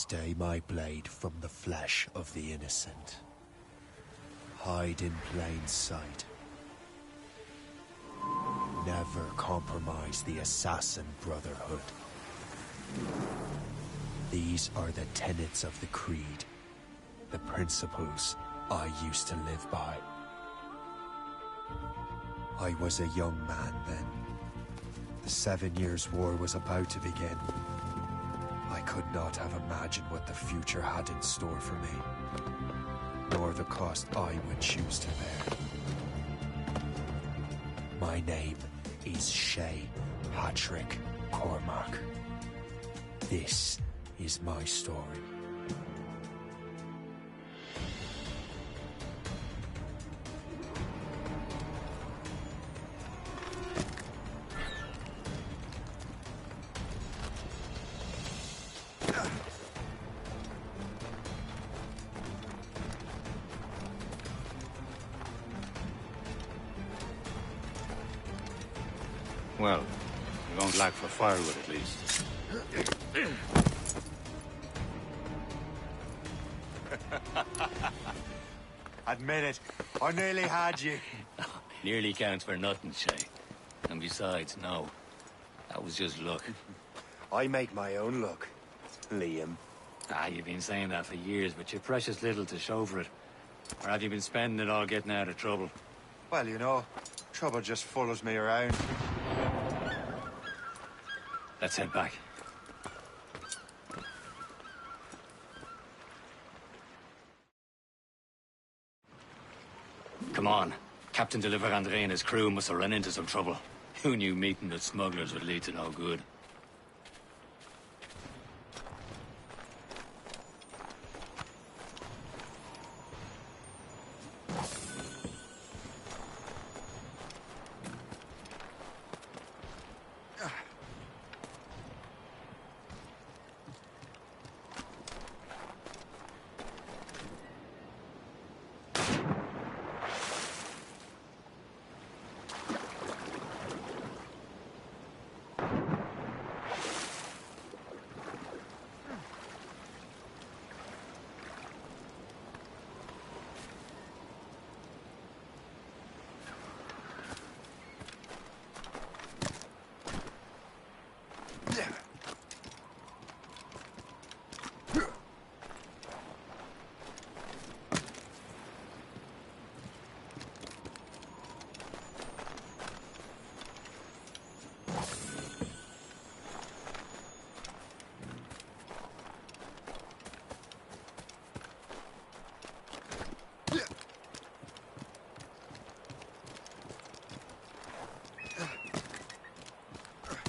Stay my blade from the flesh of the innocent. Hide in plain sight. Never compromise the Assassin Brotherhood. These are the tenets of the Creed, the principles I used to live by. I was a young man then. The 7 Years' War was about to begin. I could not have imagined what the future had in store for me, nor the cost I would choose to bear. My name is Shay Patrick Cormac. This is my story. Well, we won't lack for firewood at least. Admit it, I nearly had you. Nearly counts for nothing, Shay. And besides, no. That was just luck. I make my own luck, Liam. You've been saying that for years, but you've precious little to show for it. Or have you been spending it all getting out of trouble? Well, you know, trouble just follows me around. Let's head back. Come on. Captain de Andre and his crew must have run into some trouble. Who knew meeting with smugglers would lead to no good?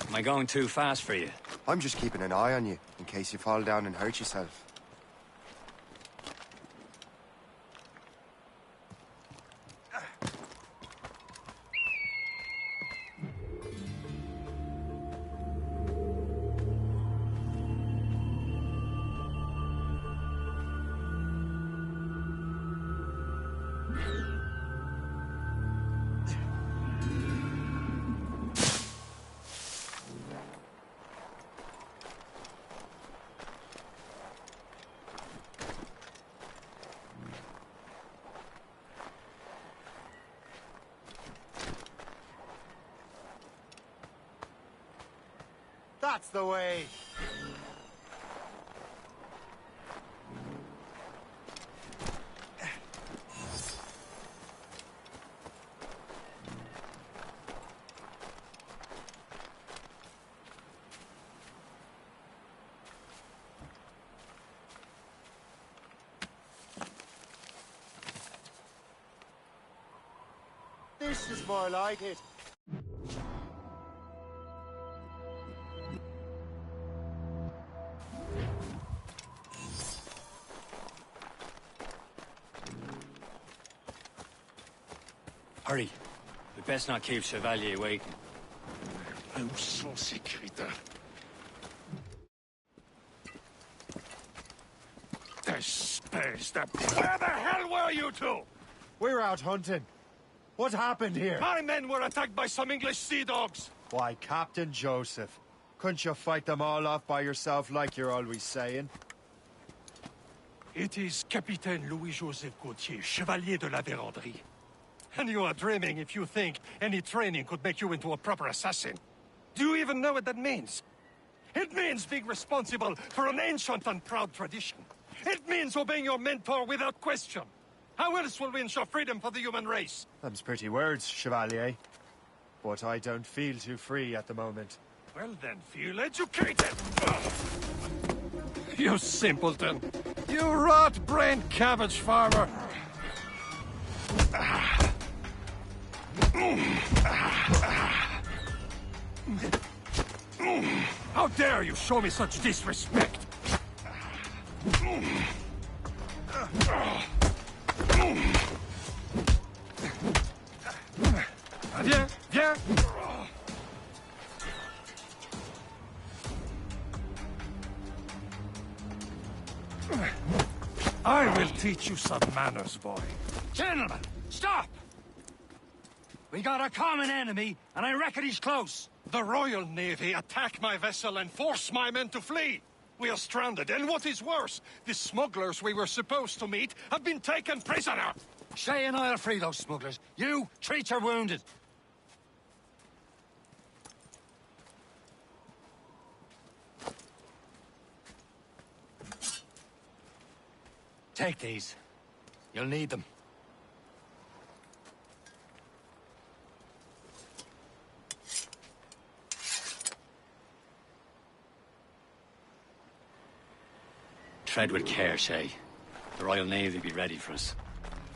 Am I going too fast for you? I'm just keeping an eye on you, in case you fall down and hurt yourself. That's the way! This is more like it. Hurry. We best not keep Chevalier waiting. Où sont ces crétins? Espèce de... Where the hell were you two? We're out hunting. What happened here? My men were attacked by some English sea dogs. Why, Captain Joseph. Couldn't you fight them all off by yourself like you're always saying? It is Capitaine Louis-Joseph Gauthier, Chevalier de la Vérendrye. And you are dreaming if you think any training could make you into a proper assassin. Do you even know what that means? It means being responsible for an ancient and proud tradition. It means obeying your mentor without question. How else will we ensure freedom for the human race? Them's pretty words, Chevalier. But I don't feel too free at the moment. Well then, feel educated! Ugh. You simpleton! You rot-brained cabbage farmer! How dare you show me such disrespect! Viens, viens! I will teach you some manners, boy. Gentlemen, stop! We got a common enemy, and I reckon he's close. The Royal Navy attack my vessel and force my men to flee. We are stranded, and what is worse, the smugglers we were supposed to meet have been taken prisoner. Shay and I'll free those smugglers. You, treat your wounded. Take these. You'll need them. Tread with care, Shay. The Royal Navy will be ready for us.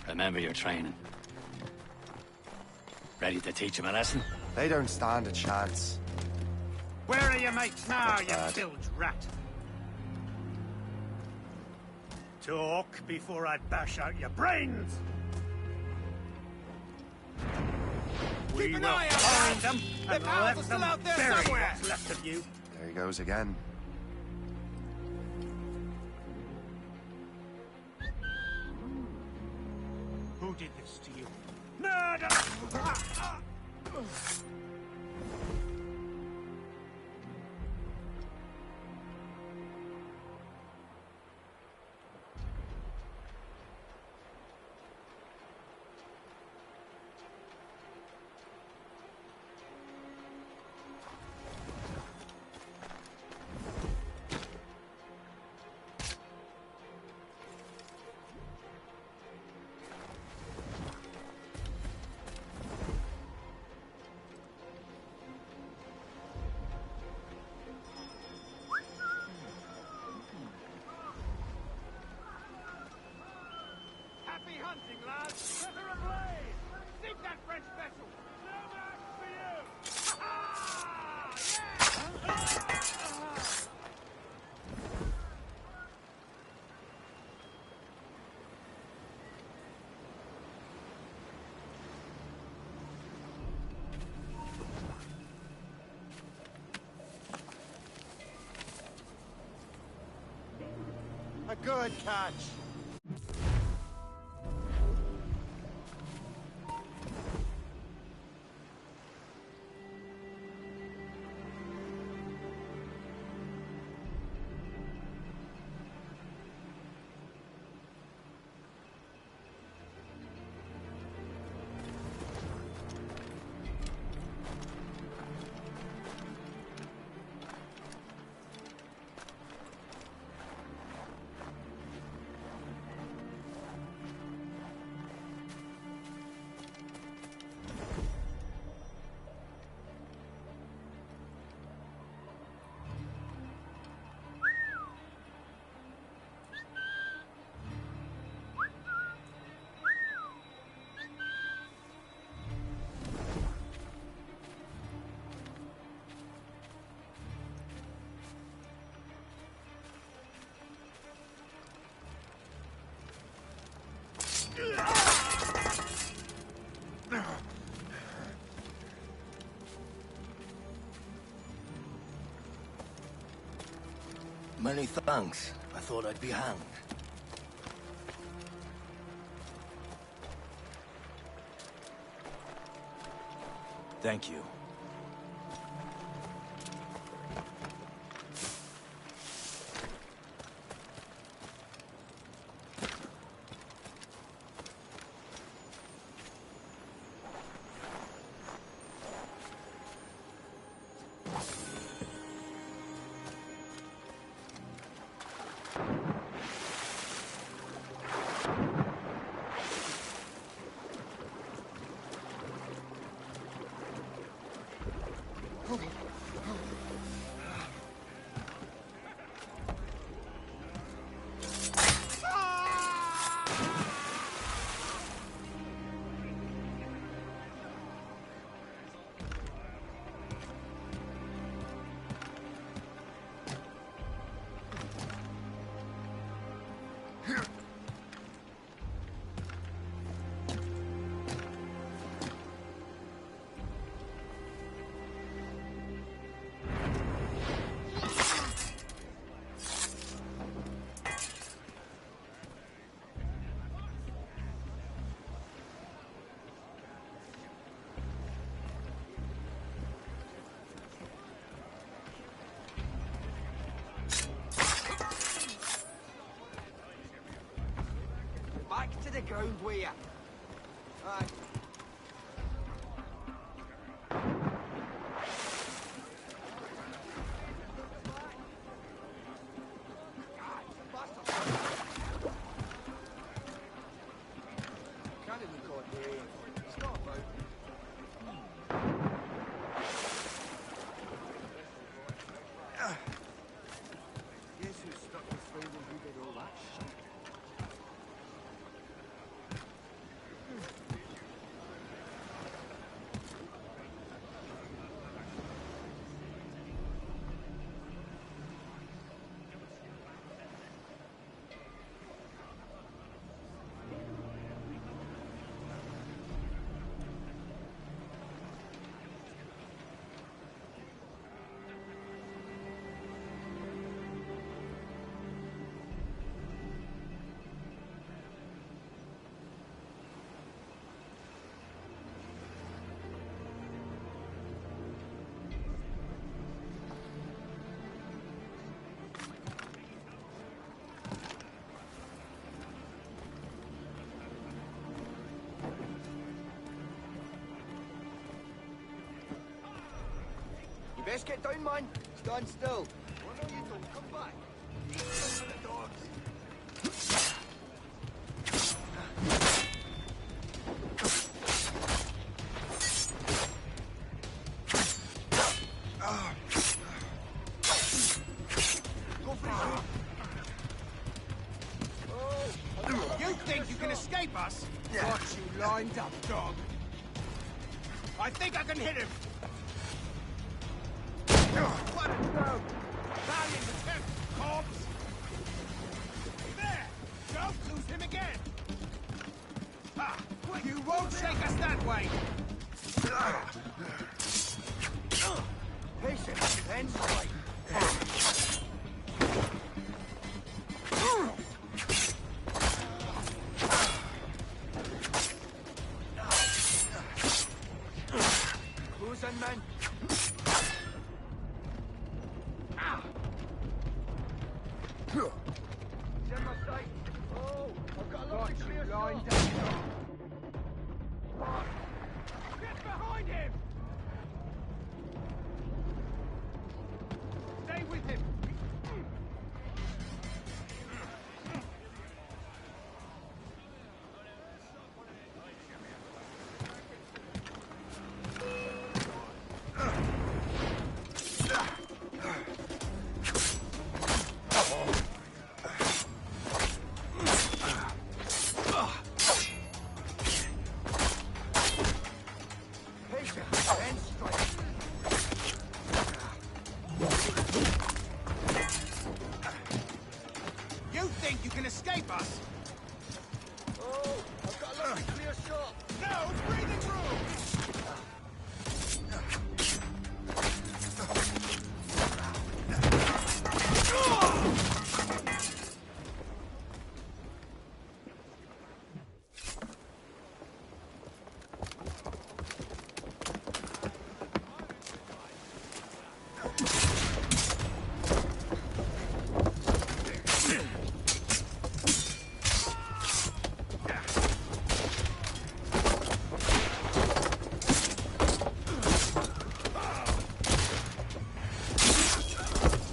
Remember your training. Ready to teach them a lesson? They don't stand a chance. Where are your mates now, you bad. bilge rat? Talk before I bash out your brains! We will find them and let them bury what's left of you. There he goes again. Who did this to you? Murder! Happy hunting, lads! Set her ablaze! Sink that French vessel! No match for you! A good catch. Many thanks. I thought I'd be hanged. Thank you. Back to the ground with ya. Aye. Can't even go here. It's not about. Guess who stuck his friend and who did all that shit? You best get down, man. Stand still. Oh, no, you don't. Come back. The dogs. Go for it. You think you can escape us? Got you lined up, dog. I think I can hit him. What a no! Valiant attempt, corpse! There! Don't lose him again! Ah, you won't shake us that way! Patience, then strike! Who's in, man? Oh, I've got a lot of clear line down. Get behind him! Stay with him! You think you can escape us? Oh, I've got a lovely clear shot. No, it's breathing room!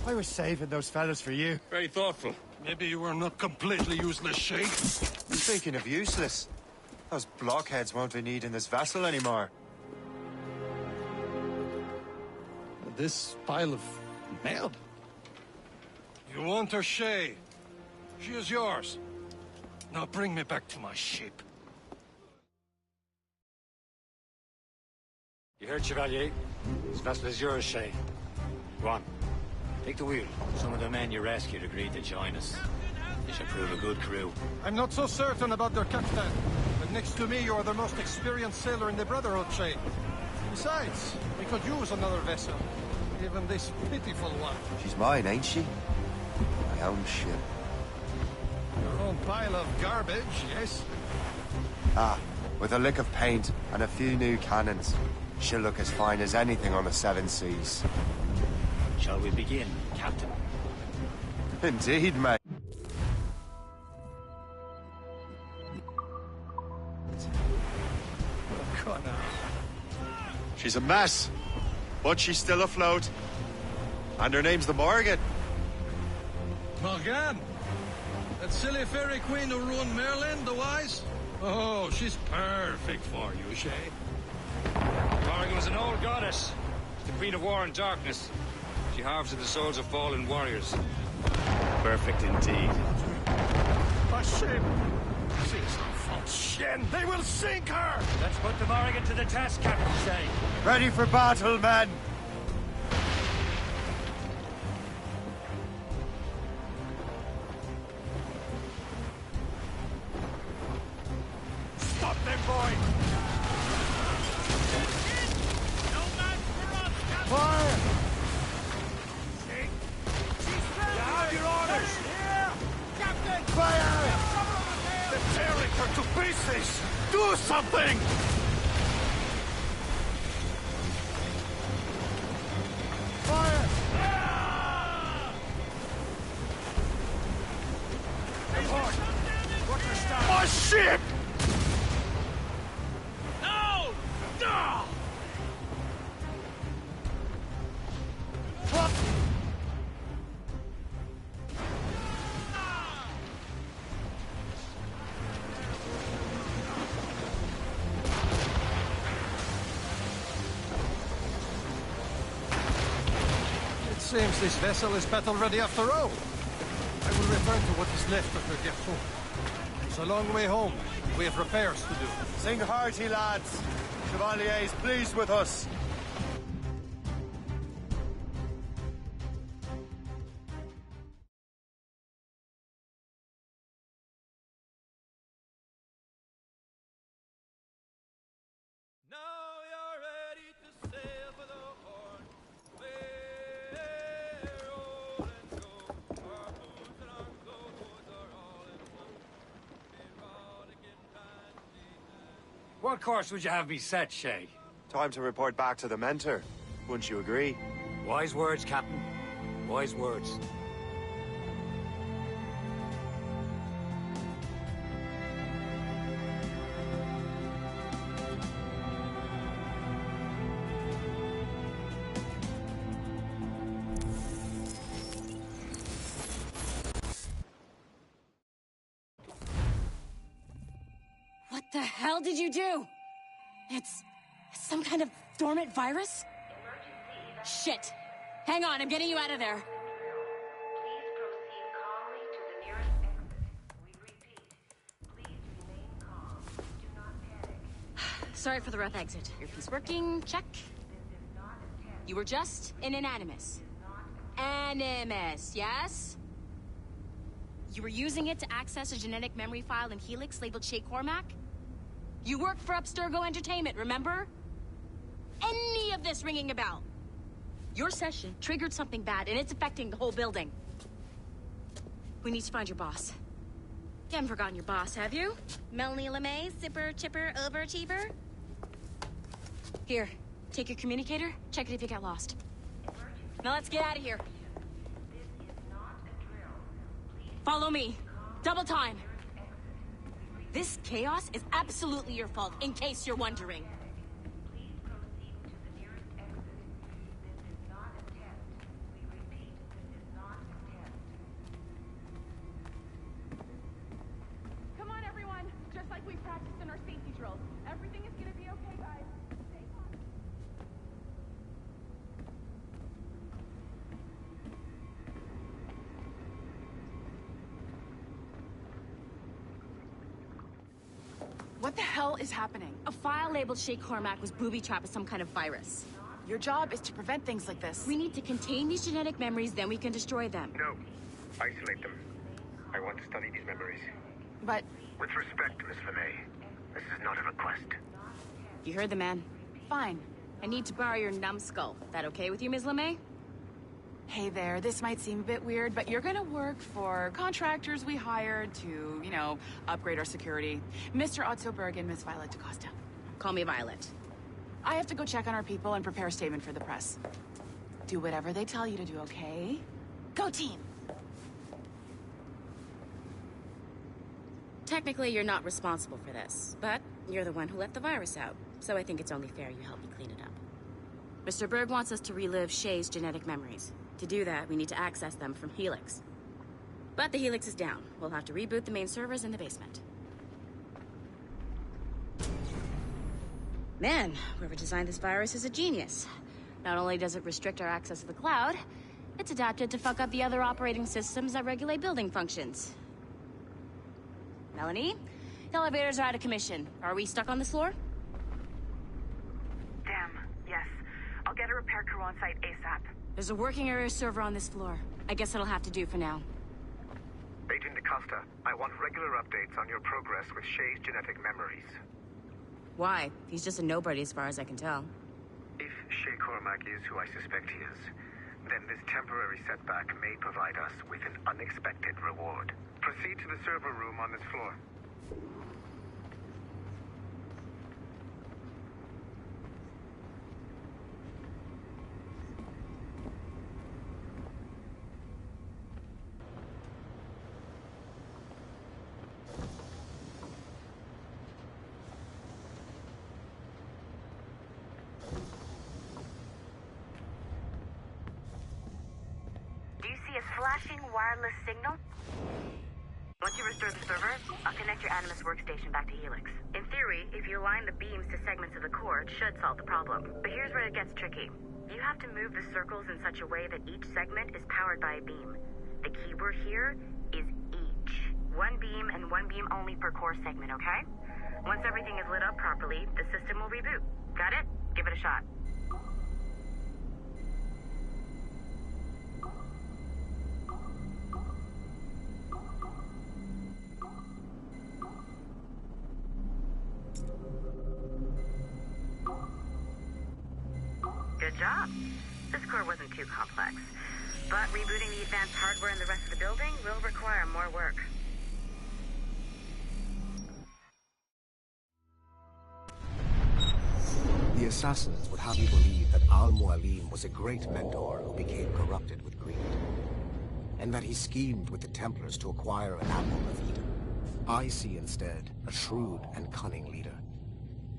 I was saving those fellas for you. Very thoughtful. Maybe you were not completely useless, Sheik. Speaking of useless, those blockheads won't be needing this vessel anymore. This pile of merde? You want her, Shay? She is yours. Now bring me back to my ship. You heard, Chevalier? This vessel is yours, Shay. Go on. Take the wheel. Some of the men you rescued agreed to join us. They should prove a good crew. I'm not so certain about their captain. But next to me, you are the most experienced sailor in the Brotherhood, Shay. Besides, we could use another vessel. Even this pitiful one. She's mine, ain't she? My own ship. Your own pile of garbage, yes? Ah, with a lick of paint and a few new cannons. She'll look as fine as anything on the Seven Seas. Shall we begin, Captain? Indeed, mate. Connor. She's a mess, but she's still afloat. And her name's the Morgan. Morgan? That silly fairy queen who ruined Merlin, the Wise? Oh, she's perfect for you, Shay. Morrigan was an old goddess. The Queen of War and Darkness. She harvested the souls of fallen warriors. Perfect indeed. My ship! She's a false shen! They will sink her! Let's put the Morrigan to the test, Captain Shay. Ready for battle, men! Stop them, boy! Fire! You have your orders! Here! Captain! Fire! Cover over They're tearing her to pieces! Do something! Fire! Report! Workers down! My ship! No! No! It seems this vessel is battle ready after all. I will return to what is left of the Gertrude. It's a long way home. We have repairs to do. Sing hearty, lads. Chevalier is pleased with us. What course would you have me set, Shay? Time to report back to the mentor. Wouldn't you agree? Wise words, Captain. Wise words. What the hell did you do? It's some kind of dormant virus? Shit. Hang on, I'm getting you out of there. Please proceed calmly to the nearest exit. We repeat, please remain calm. Do not panic. Sorry for the rough exit. Your piece working, check. This is not a test. You were just in an Animus. Animus, yes? You were using it to access a genetic memory file in Helix labeled Shay Cormac? You worked for Abstergo Entertainment, remember? Any of this ringing a bell? Your session triggered something bad, and it's affecting the whole building. We need to find your boss. You haven't forgotten your boss, have you? Melanie LeMay, zipper, chipper, overachiever? Here, take your communicator, check it if you get lost. Now let's get out of here. This is not a drill. Please Follow me. Double time. This chaos is absolutely your fault, in case you're wondering. Please proceed to the nearest exit. This is not a test. We repeat, this is not a test. Come on, everyone. Just like we practiced in our safety drills. Everything is gonna be okay, guys. Stay calm. What the hell is happening? A file labeled Shay Cormac was booby-trapped with some kind of virus. Your job is to prevent things like this. We need to contain these genetic memories, then we can destroy them. No. Isolate them. I want to study these memories. But... With respect, Miss LeMay, this is not a request. You heard the man. Fine. I need to borrow your numbskull. That okay with you, Ms. LeMay? Hey there, this might seem a bit weird, but you're gonna work for contractors we hired to, you know, upgrade our security. Mr. Otto Berg and Miss Violet DaCosta. Call me Violet. I have to go check on our people and prepare a statement for the press. Do whatever they tell you to do, okay? Go team! Technically, you're not responsible for this, but you're the one who let the virus out, so I think it's only fair you help me clean it up. Mr. Berg wants us to relive Shay's genetic memories. To do that, we need to access them from Helix. But the Helix is down. We'll have to reboot the main servers in the basement. Man, whoever designed this virus is a genius. Not only does it restrict our access to the cloud, it's adapted to fuck up the other operating systems that regulate building functions. Melanie? The elevators are out of commission. Are we stuck on this floor? Damn, yes. I'll get a repair crew on site ASAP. There's a working area server on this floor. I guess that'll have to do for now. Agent DaCosta, I want regular updates on your progress with Shay's genetic memories. Why? He's just a nobody as far as I can tell. If Shay Cormac is who I suspect he is, then this temporary setback may provide us with an unexpected reward. Proceed to the server room on this floor. Flashing wireless signal? Once you restore the server, I'll connect your Animus workstation back to Helix. In theory, if you align the beams to segments of the core, it should solve the problem. But here's where it gets tricky. You have to move the circles in such a way that each segment is powered by a beam. The keyword here is each. One beam and one beam only per core segment, okay? Once everything is lit up properly, the system will reboot. Got it? Give it a shot. Good job. This core wasn't too complex, but rebooting the advanced hardware in the rest of the building will require more work. The assassins would have you believe that Al-Mualim was a great mentor who became corrupted with greed, and that he schemed with the Templars to acquire an apple of Eden. I see instead a shrewd and cunning leader,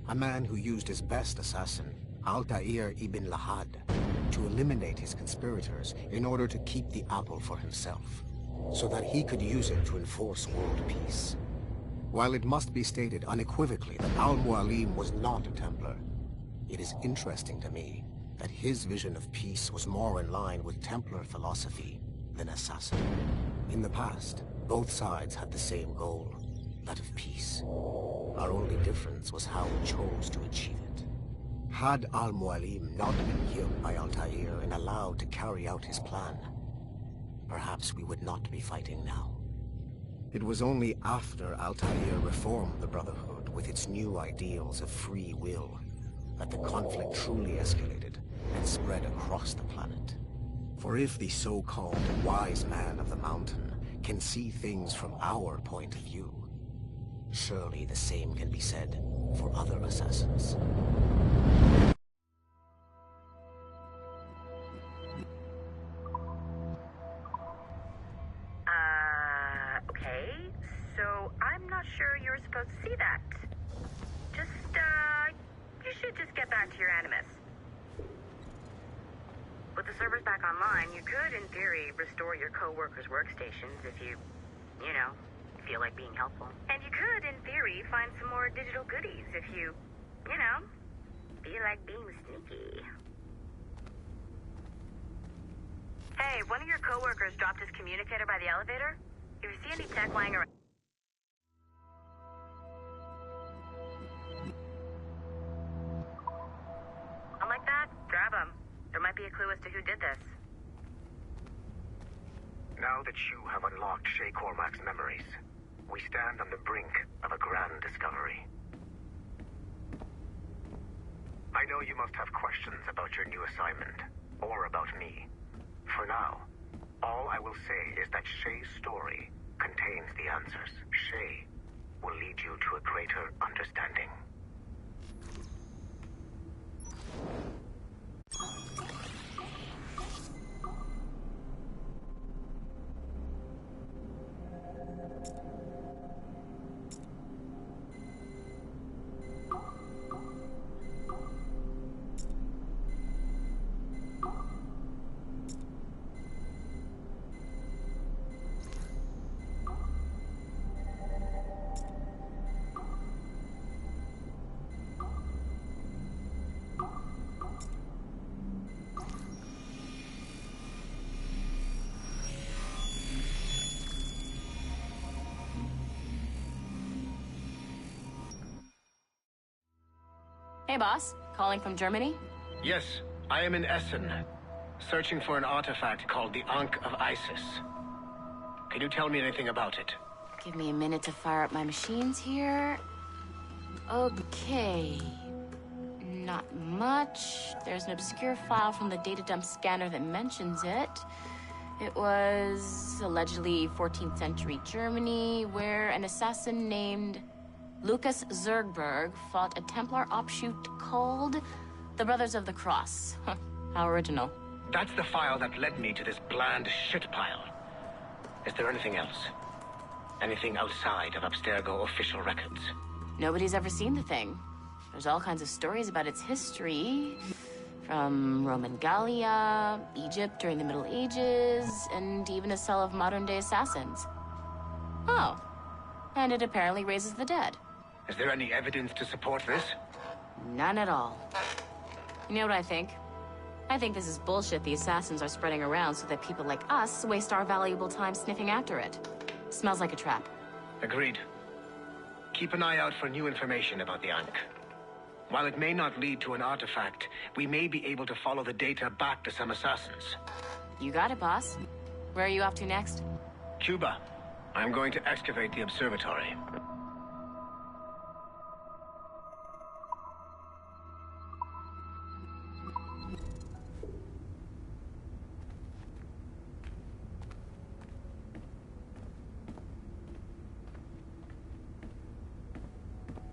a man who used his best assassin, Altair ibn Lahad, to eliminate his conspirators in order to keep the apple for himself, so that he could use it to enforce world peace. While it must be stated unequivocally that Al-Mualim was not a Templar, it is interesting to me that his vision of peace was more in line with Templar philosophy than assassin. In the past, both sides had the same goal, that of peace. Our only difference was how we chose to achieve it. Had Al-Mualim not been killed by Altair and allowed to carry out his plan, perhaps we would not be fighting now. It was only after Altair reformed the Brotherhood with its new ideals of free will that the conflict truly escalated and spread across the planet. For if the so-called wise man of the mountain can see things from our point of view, surely the same can be said for other assassins. Okay, so I'm not sure you're supposed to see that. You should just get back to your Animus. With the servers back online, you could, in theory, restore your co-workers' workstations if you feel like being helpful. And you could, in theory, find some more digital goodies if you feel like being sneaky. Hey, one of your co-workers dropped his communicator by the elevator. If you see any tech lying around... be a clue as to who did this. Now that you have unlocked Shay Cormac's memories, we stand on the brink of a grand discovery. I know you must have questions about your new assignment, or about me. For now, all I will say is that Shay's story contains the answers. Shay will lead you to a greater understanding. Hey, boss. Calling from Germany? Yes, I am in Essen, searching for an artifact called the Ankh of Isis. Can you tell me anything about it? Give me a minute to fire up my machines here. Okay. Not much. There's an obscure file from the data dump scanner that mentions it. It was allegedly 14th century Germany, where an assassin named Lucas Zergberg fought a Templar offshoot called the Brothers of the Cross. Huh, how original. That's the file that led me to this bland shit pile. Is there anything else? Anything outside of Abstergo official records? Nobody's ever seen the thing. There's all kinds of stories about its history. From Roman Gallia, Egypt during the Middle Ages, and even a cell of modern-day assassins. Oh. And it apparently raises the dead. Is there any evidence to support this? None at all. You know what I think? I think this is bullshit the assassins are spreading around so that people like us waste our valuable time sniffing after it. Smells like a trap. Agreed. Keep an eye out for new information about the Ankh. While it may not lead to an artifact, we may be able to follow the data back to some assassins. You got it, boss. Where are you off to next? Cuba. I'm going to excavate the observatory.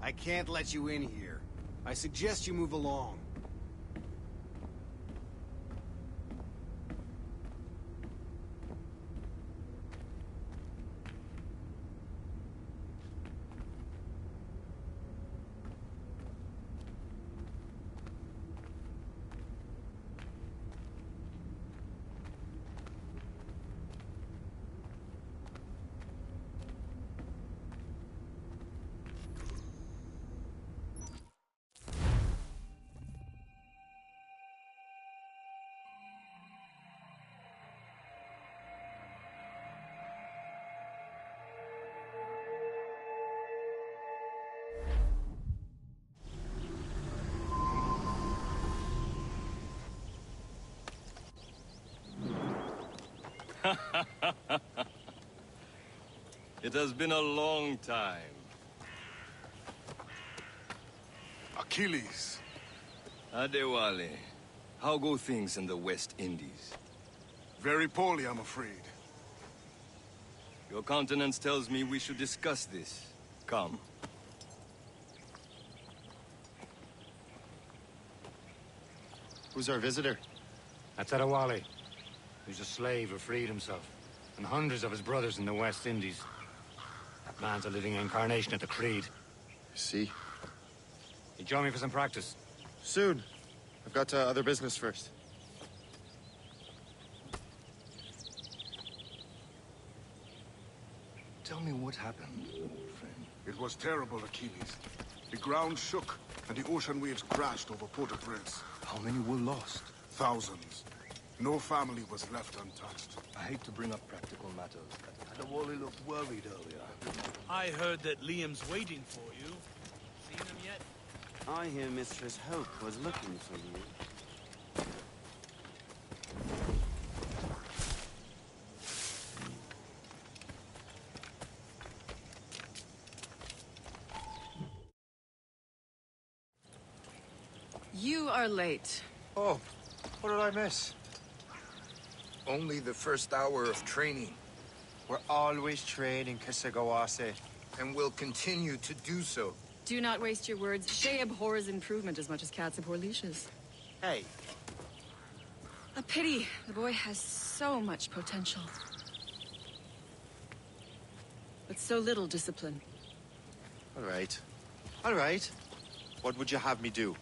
I can't let you in here. I suggest you move along. It has been a long time. Achilles. Adewale, how go things in the West Indies? Very poorly, I'm afraid. Your countenance tells me we should discuss this. Come. Who's our visitor? That's Adewale. He's a slave who freed himself, and hundreds of his brothers in the West Indies. That man's a living incarnation of the Creed. See? You join me for some practice? Soon. I've got other business first. Tell me what happened, old friend. It was terrible, Achilles. The ground shook, and the ocean waves crashed over Port-au-Prince. How many were lost? Thousands. No family was left untouched. I hate to bring up practical matters, but Adewale looked worried earlier. I heard that Liam's waiting for you. Seen him yet? I hear Mistress Hope was looking for you. are late. Oh, what did I miss? Only the first hour of training. We're always training, Kisagawase. And will continue to do so. Do not waste your words. Shay abhors improvement as much as cats abhor leashes. Hey. A pity. The boy has so much potential. But so little discipline. All right. All right. What would you have me do?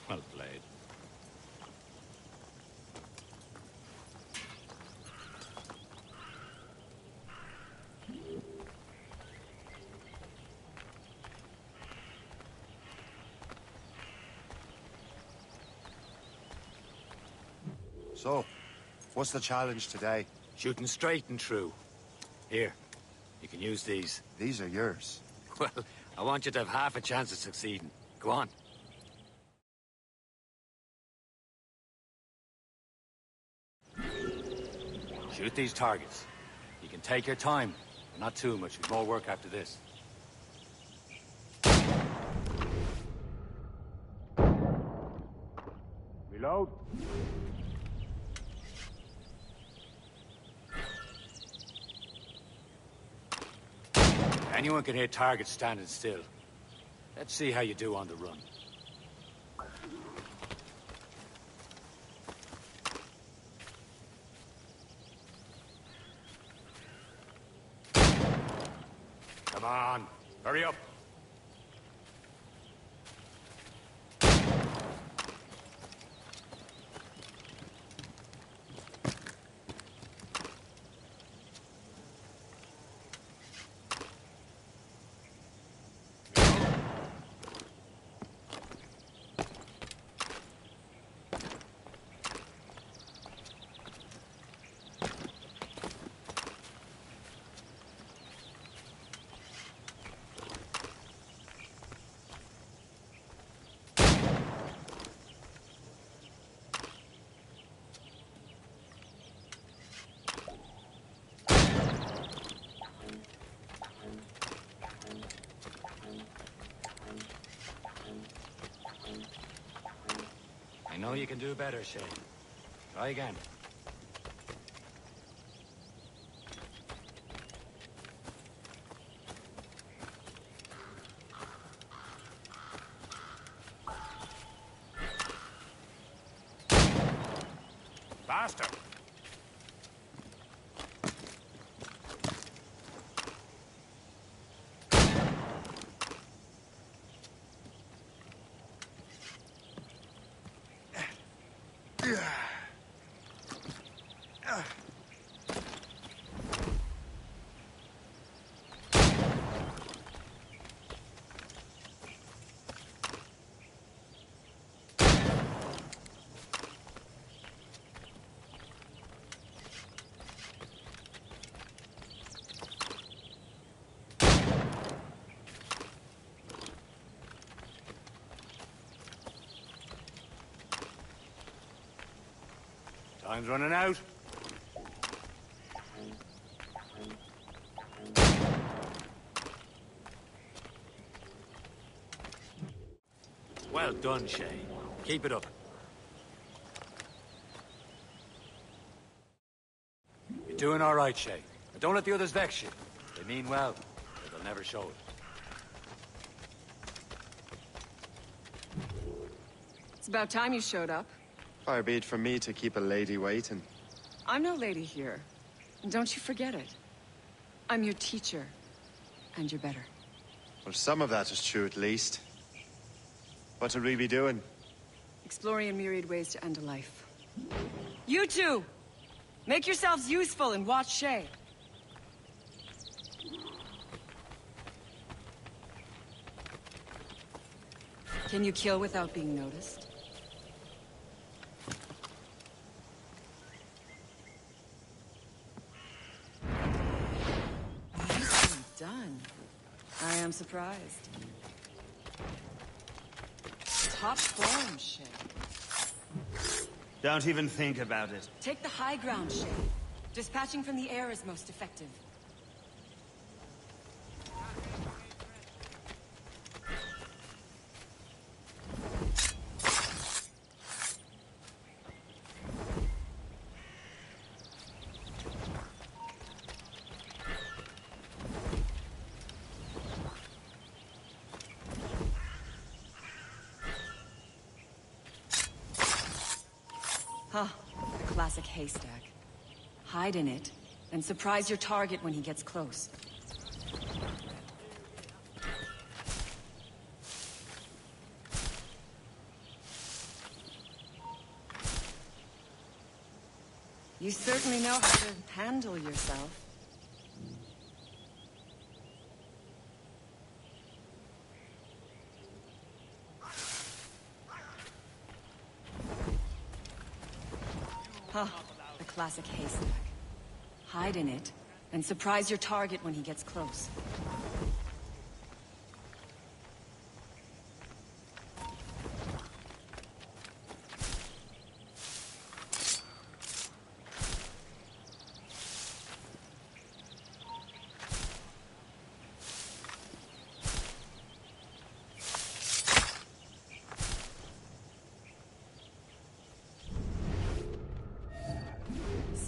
Well played. So, what's the challenge today? Shooting straight and true. Here, you can use these. These are yours. Well, I want you to have half a chance of succeeding. Go on. Shoot these targets. You can take your time, but not too much. We've more work after this. Reload. Anyone can hit targets standing still. Let's see how you do on the run. Come on, hurry up. I know you can do better, Shay. Try again. Faster! Time's running out. Well done, Shay. Keep it up. You're doing all right, Shay. But don't let the others vex you. They mean well, but they'll never show it. It's about time you showed up. Far be it from me to keep a lady waiting. I'm no lady here. And don't you forget it. I'm your teacher. And you're better. Well, some of that is true at least. What will we be doing? Exploring a myriad ways to end a life. You two! Make yourselves useful and watch Shay. Can you kill without being noticed? Done. I am surprised. Top form, Shay. Don't even think about it. Take the high ground, Shay. Dispatching from the air is most effective. Huh, the classic haystack. Hide in it, and surprise your target when he gets close. You certainly know how to handle yourself. Huh, the classic haystack. Hide in it, and surprise your target when he gets close.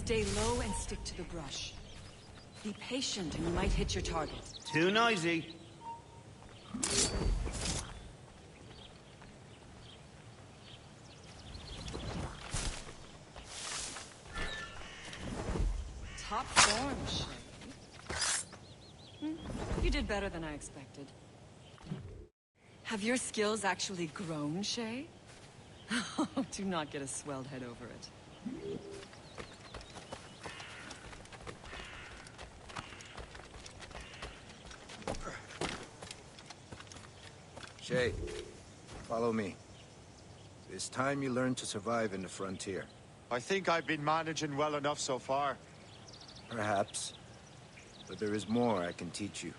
Stay low and stick to the brush. Be patient and you might hit your target. Too noisy. Top form, Shay. You did better than I expected. Have your skills actually grown, Shay? Do not get a swelled head over it. Shay, follow me. It's time you learn to survive in the frontier. I think I've been managing well enough so far. Perhaps. But there is more I can teach you.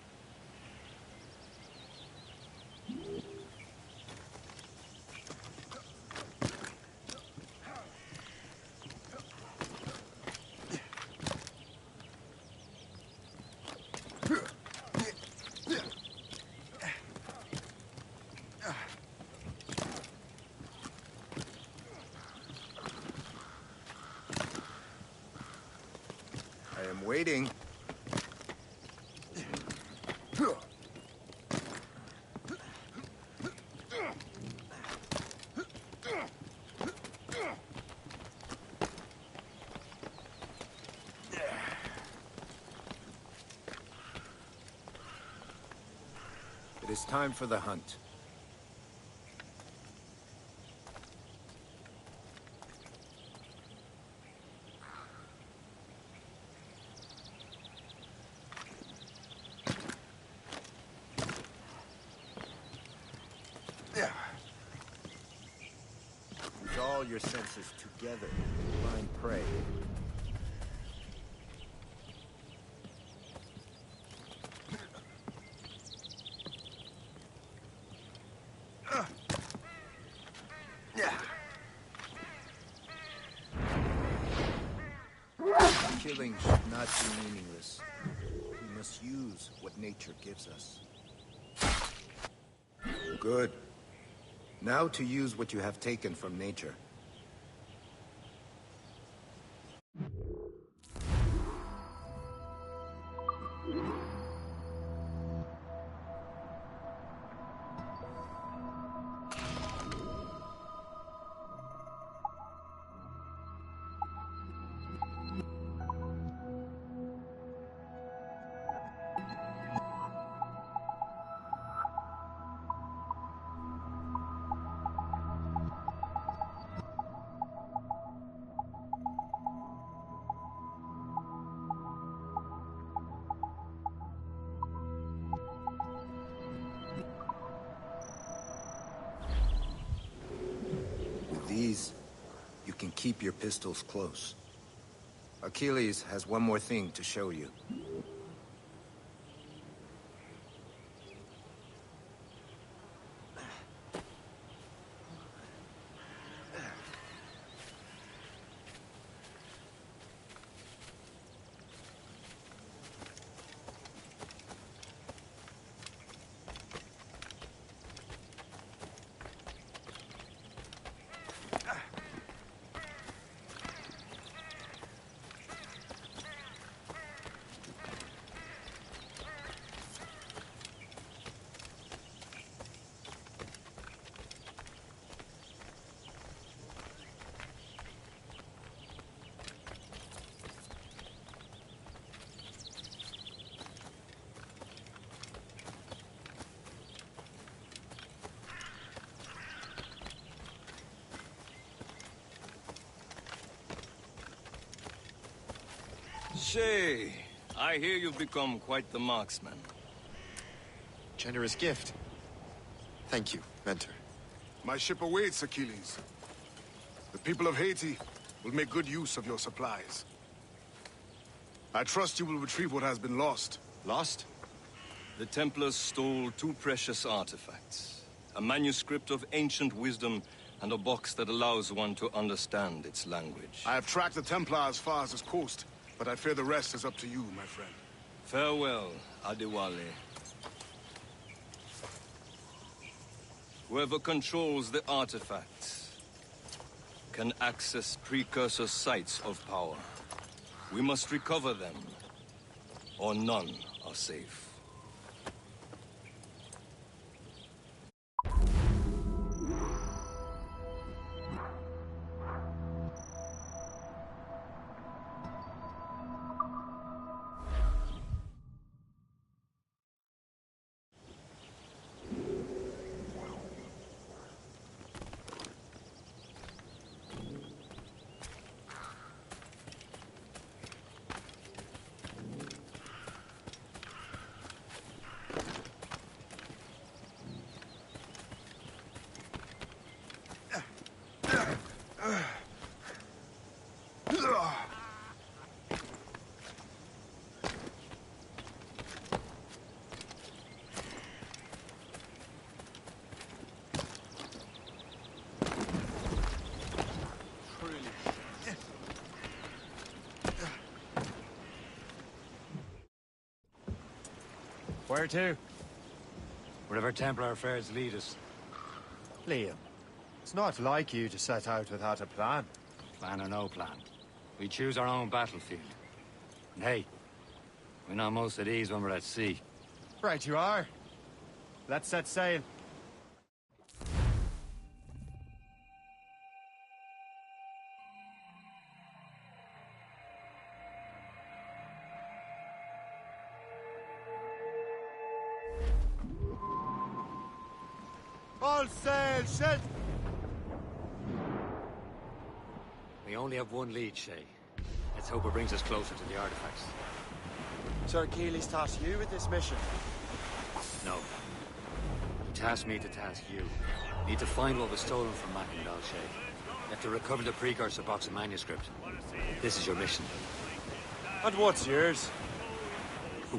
I am waiting. It is time for the hunt. Use all your senses together to find prey. Killing should not be meaningless. We must use what nature gives us. Good. Now to use what you have taken from nature. These, you can keep your pistols close. Achilles has one more thing to show you. Shay, I hear you've become quite the marksman. Generous gift. Thank you, Mentor. My ship awaits, Achilles. The people of Haiti will make good use of your supplies. I trust you will retrieve what has been lost. Lost? The Templars stole 2 precious artifacts. A manuscript of ancient wisdom and a box that allows one to understand its language. I have tracked the Templar as far as this coast, but I fear the rest is up to you, my friend. Farewell, Adewale. Whoever controls the artifacts can access precursor sites of power. We must recover them, or none are safe. Where to? Wherever Templar affairs lead us. Liam, it's not like you to set out without a plan. Plan or no plan. We choose our own battlefield. And hey, we're not most at ease when we're at sea. Right you are. Let's set sail. All sail, shed! We only have one lead, Shay. Let's hope it brings us closer to the artifacts. Sir Achilles tasked you with this mission? No. He tasked me to task you. We need to find what was stolen from Mackendal, Shay. You have to recover the precursor box of manuscript. This is your mission. And what's yours?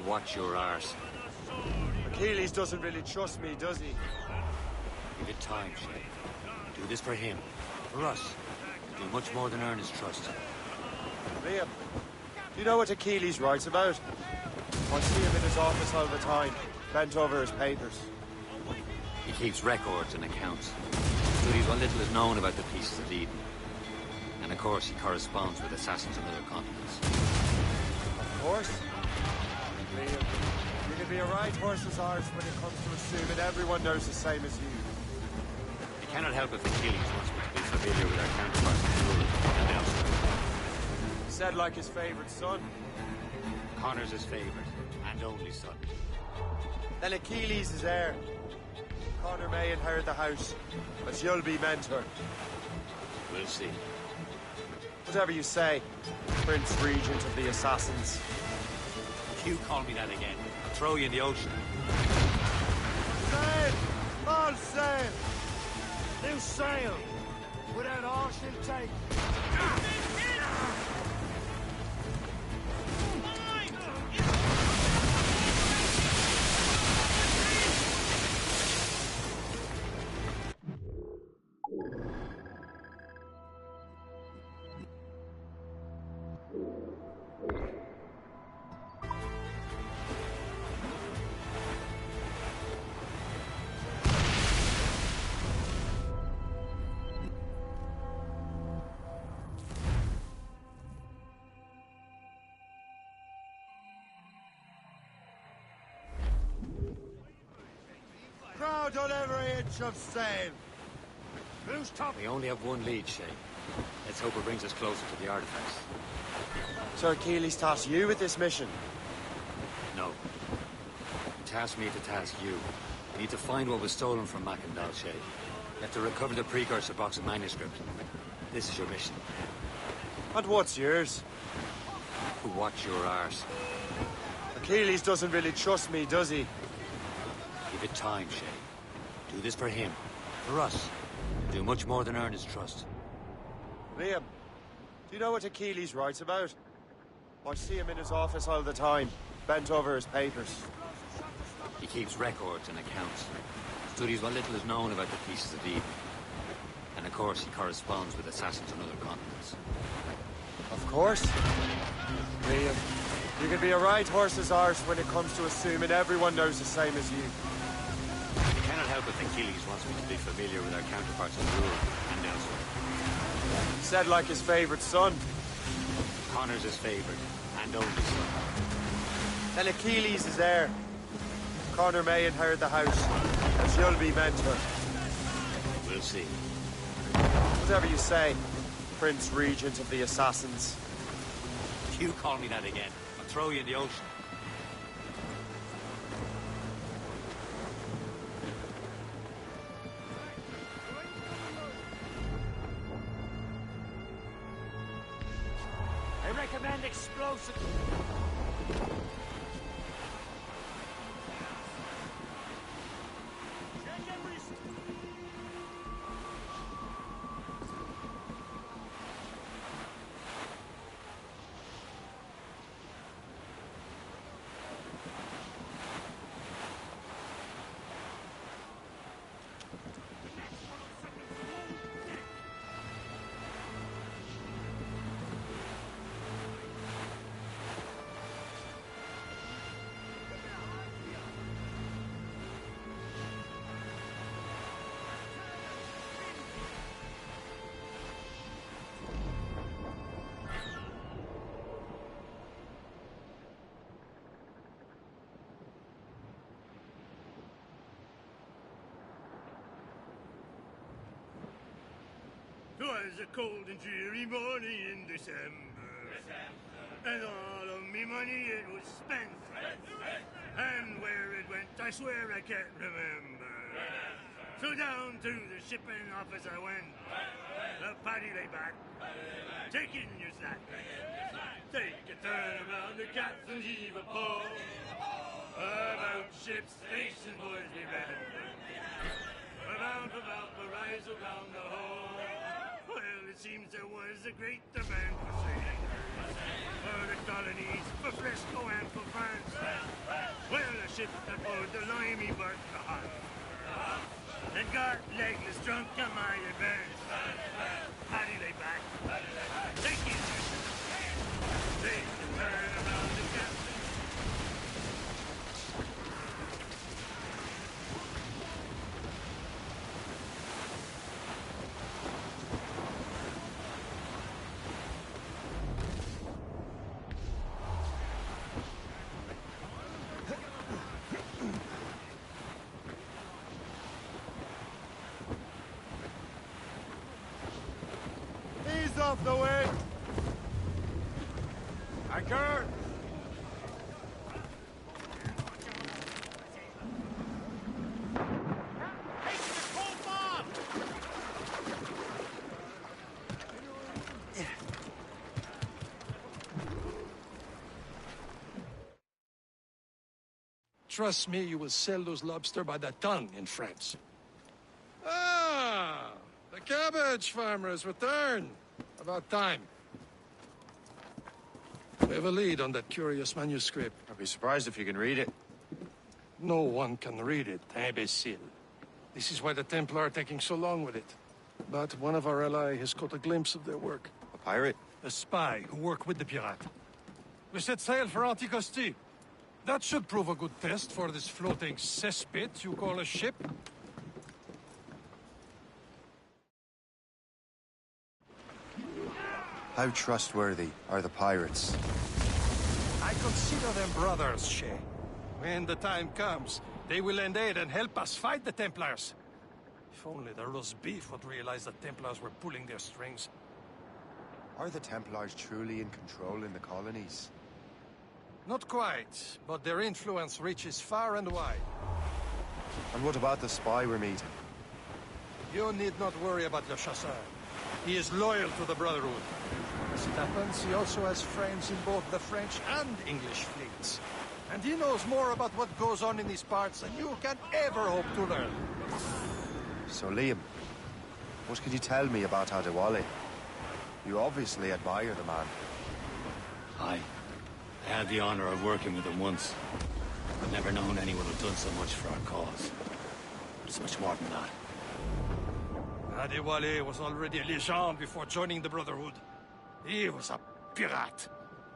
Watch your arse. Achilles doesn't really trust me, does he? Give it time, Shay. Do this for him. For us. Do much more than earn his trust. Liam, do you know what Achilles writes about? I see him in his office all the time, bent over his papers. He keeps records and accounts. Studies what little is known about the pieces of Eden. And of course, he corresponds with assassins on other continents. Of course. Liam, you can be a right horse's arse when it comes to assuming everyone knows the same as you. We cannot help if Achilles wants me to be familiar with our counterparts in Europe and elsewhere. Said like his favorite son. Connor's his favorite, and only son. Then Achilles is heir. Connor may inherit the house, but you'll be mentor. We'll see. Whatever you say, Prince Regent of the Assassins. If you call me that again, I'll throw you in the ocean. Sail! All sail! New sail! Without all she'll take. Crowd on every inch of sail! Who's top? We only have one lead, Shay. Let's hope it brings us closer to the artifacts. Sir Achilles tasked you with this mission? No. He tasked me to task you. We need to find what was stolen from Mackendal, Shay. You have to recover the precursor box of manuscript. This is your mission. And what's yours? Watch your arse. Achilles doesn't really trust me, does he? Give it time, Shay. Do this for him. For us. Do much more than earn his trust. Liam, do you know what Achilles writes about? I see him in his office all the time, bent over his papers. He keeps records and accounts. Studies what little is known about the pieces of Eden. And of course, he corresponds with assassins on other continents. Of course. Liam, you can be a right horse's arse when it comes to assuming everyone knows the same as you. I cannot help it that Achilles wants me to be familiar with our counterparts in Europe and elsewhere. Said like his favorite son. Connor's his favorite, and only son. Then Achilles is heir. Connor may inherit the house, as you'll be mentor. We'll see. Whatever you say, Prince Regent of the Assassins. If you call me that again, I'll throw you in the ocean. I recommend explosive. Twas a cold and dreary morning in December. And all of me money it was spent. And where it went, I swear I can't remember. So down to the shipping office I went. The paddy lay back, taking your snack. Take a turn around the captain's heave a pole. About ships, station boys be bent. Around about the rise around the hole. Well, it seems there was a great demand for sailors. For the colonies, for Frisco and for France. Well, a ship that bore the limey bark the hot. And got legless drunk on my advance. Paddy lay back, taking your take a turn around the captain. Off the way! Anchor! Trust me, you will sell those lobster by the ton in France. Ah! The cabbage farmers return! About time. We have a lead on that curious manuscript. I'd be surprised if you can read it. No one can read it, imbecile. This is why the Templar are taking so long with it. But one of our allies has caught a glimpse of their work. A pirate? A spy who worked with the pirate. We set sail for Anticosti. That should prove a good test for this floating cesspit you call a ship. How trustworthy are the pirates? I consider them brothers, Shay. When the time comes, they will lend aid and help us fight the Templars. If only the roast beef would realize the Templars were pulling their strings. Are the Templars truly in control in the colonies? Not quite, but their influence reaches far and wide. And what about the spy we're meeting? You need not worry about Le Chasseur. He is loyal to the Brotherhood. As it happens, he also has friends in both the French and English fleets. And he knows more about what goes on in these parts than you can ever hope to learn. So, Liam, what can you tell me about Adewale? You obviously admire the man. I had the honor of working with him once. I've never known anyone who'd done so much for our cause. But it's much more than that. Adewale was already a legend before joining the Brotherhood. He was a pirate.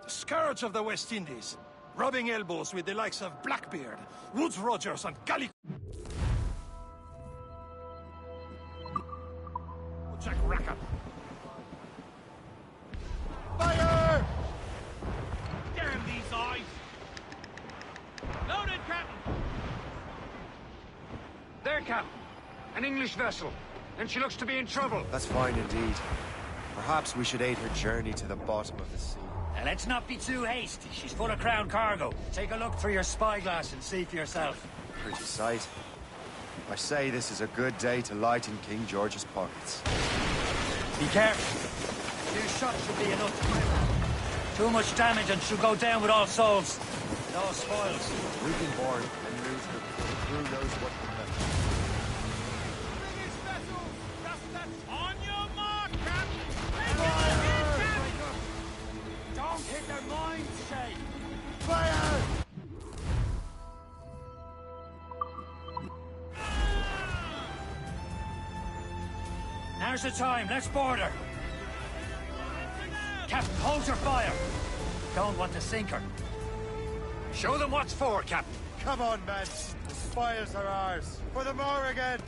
The scourge of the West Indies. Rubbing elbows with the likes of Blackbeard, Woodes Rogers, and Calico. Jack Rackham. Fire! Damn these eyes! Loaded, Captain! There, Captain. An English vessel. And she looks to be in trouble. That's fine indeed. Perhaps we should aid her journey to the bottom of the sea. Now, let's not be too hasty. She's full of Crown cargo. Take a look through your spyglass and see for yourself. Pretty sight. I say this is a good day to lighten King George's pockets. Be careful. 2 shots should be enough to kill her. Too much damage and she'll go down with all souls. With all spoils. We've been born and lose who knows what will happen. British vessels! On your mark, Captain! Don't hit their minds, Shay! Fire! Now's the time. Let's board her. Captain, hold your fire. Don't want to sink her. Show them what's for, Captain. Come on, men. The spoils are ours. For the Morrigan!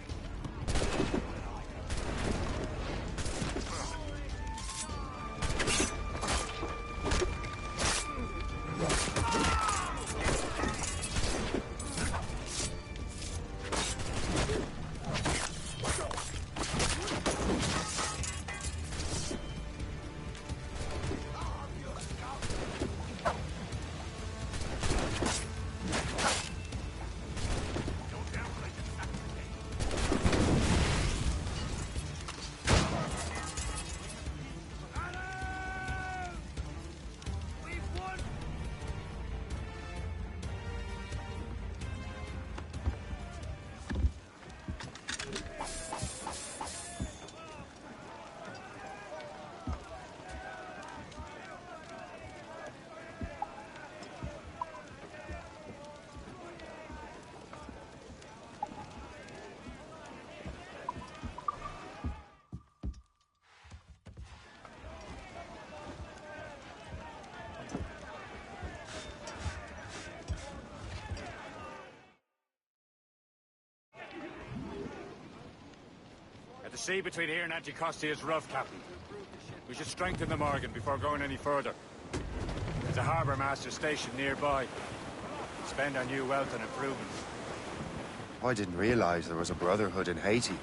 The sea between here and Anticosti is rough, Captain. We should strengthen the Morgan before going any further. There's a harbour master stationed nearby. Spend our new wealth on improvements. I didn't realize there was a brotherhood in Haiti.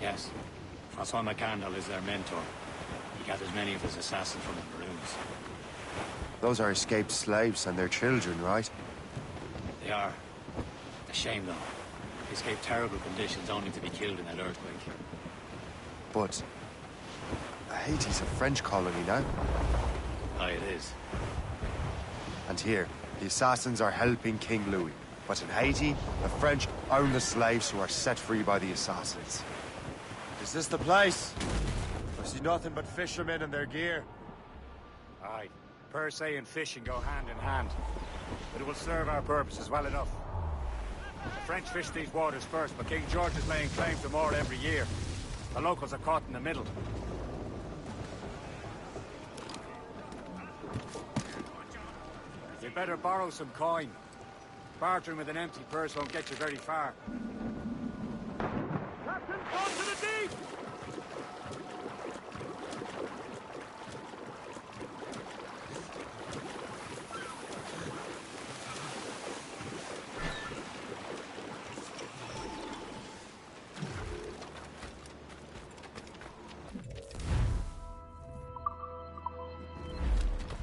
Yes. Francois McCandle is their mentor. He gathers many of his assassins from the Maroons. Those are escaped slaves and their children, right? They are. A shame, though. They escaped terrible conditions only to be killed in that earthquake. But Haiti's a French colony now. Aye, it is. And here, the assassins are helping King Louis. But in Haiti, the French own the slaves who are set free by the assassins. Is this the place? I see nothing but fishermen and their gear. Aye. Per se and fishing go hand in hand. But it will serve our purposes well enough. The French fish these waters first, but King George is laying claim to more every year. The locals are caught in the middle. You'd better borrow some coin. Bartering with an empty purse won't get you very far. Captain, go to the deep!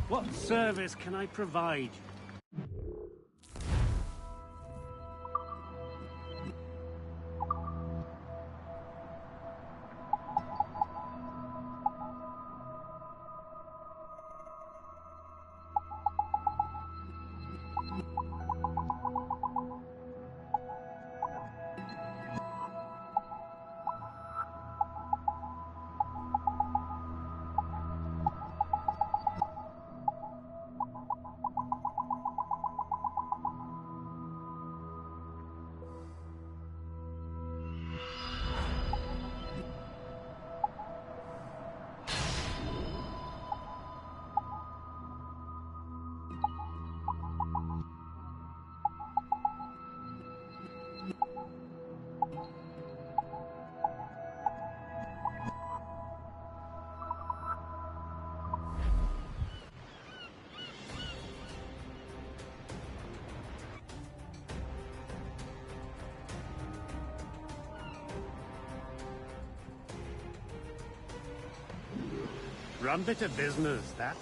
What service can I provide you? Rum bit of business, that.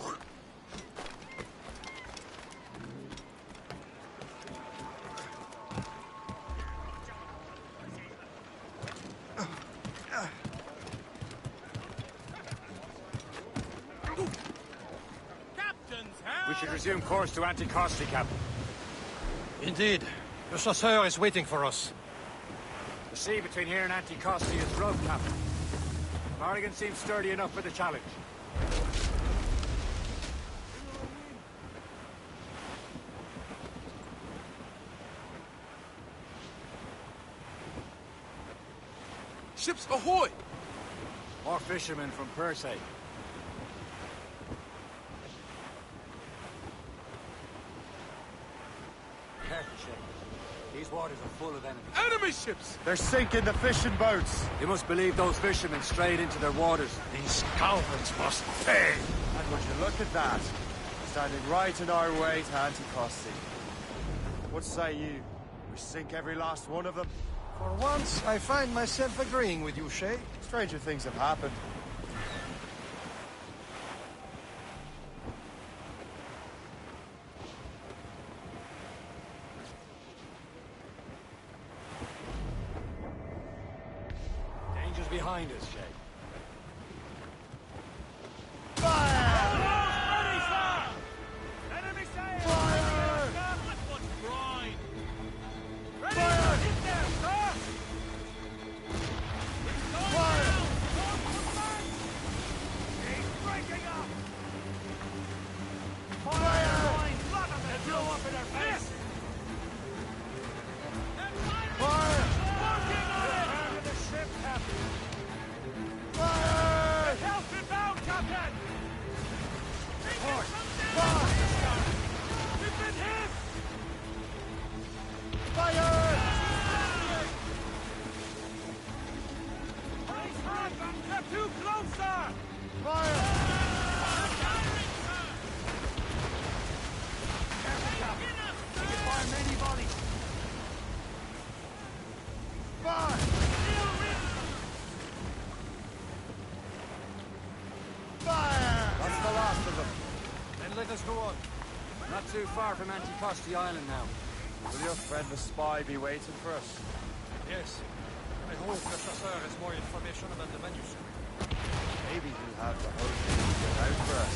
We should resume course to Anticosti, Captain. Indeed. The chasseur is waiting for us. The sea between here and Anticosti is rough, Captain. Morrigan seems sturdy enough for the challenge. Ships ahoy! More fishermen from Persay. Careful, Shay. These waters are full of enemies. Enemy ships! They're sinking the fishing boats! You must believe those fishermen strayed into their waters. These scoundrels must pay! And would you look at that? Standing right in our way to Anticosti. What say you? We sink every last one of them? For once, I find myself agreeing with you, Shay. Stranger things have happened. Danger's behind us, Shay. Let us go on. Not too far from Anticosti Island now. Will your friend the spy be waiting for us? Yes. I hope the chasseur has more information about the manuscript. Maybe he'll have the whole thing figured out for us.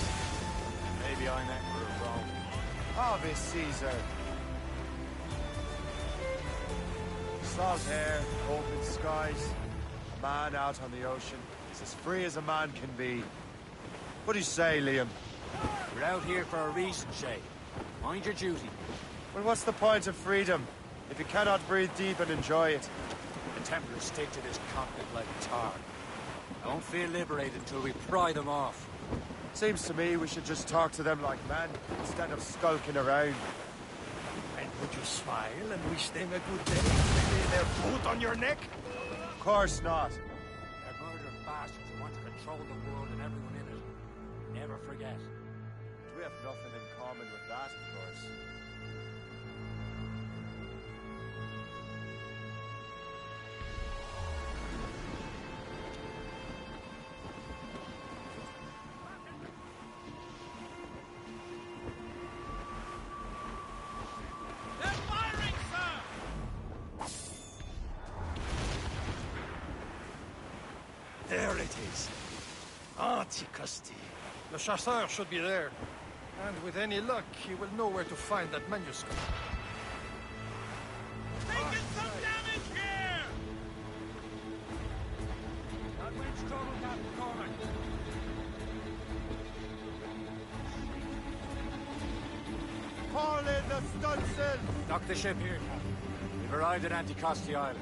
Maybe I'm Emperor of Rome. Ave Caesar. Salt hair, open skies, a man out on the ocean. He's as free as a man can be. What do you say, Liam? We're out here for a reason, Shay. Mind your duty. Well, what's the point of freedom if you cannot breathe deep and enjoy it? The Templars stick to this continent like tar. I won't feel liberated until we pry them off. Seems to me we should just talk to them like men instead of skulking around. And would you smile and wish them a good day when they lay their foot on your neck? Of course not. They're murdering bastards who want to control the world and everyone in it. Never forget. We have nothing in common with that, of course. They're firing, sir! There it is. Anticosti. The chasseur should be there. And with any luck, he will know where to find that manuscript. Taking some damage here! That wind's trouble, Captain Cormac. Call in the stunsail! Dock the ship here, Captain. We've arrived at Anticosti Island.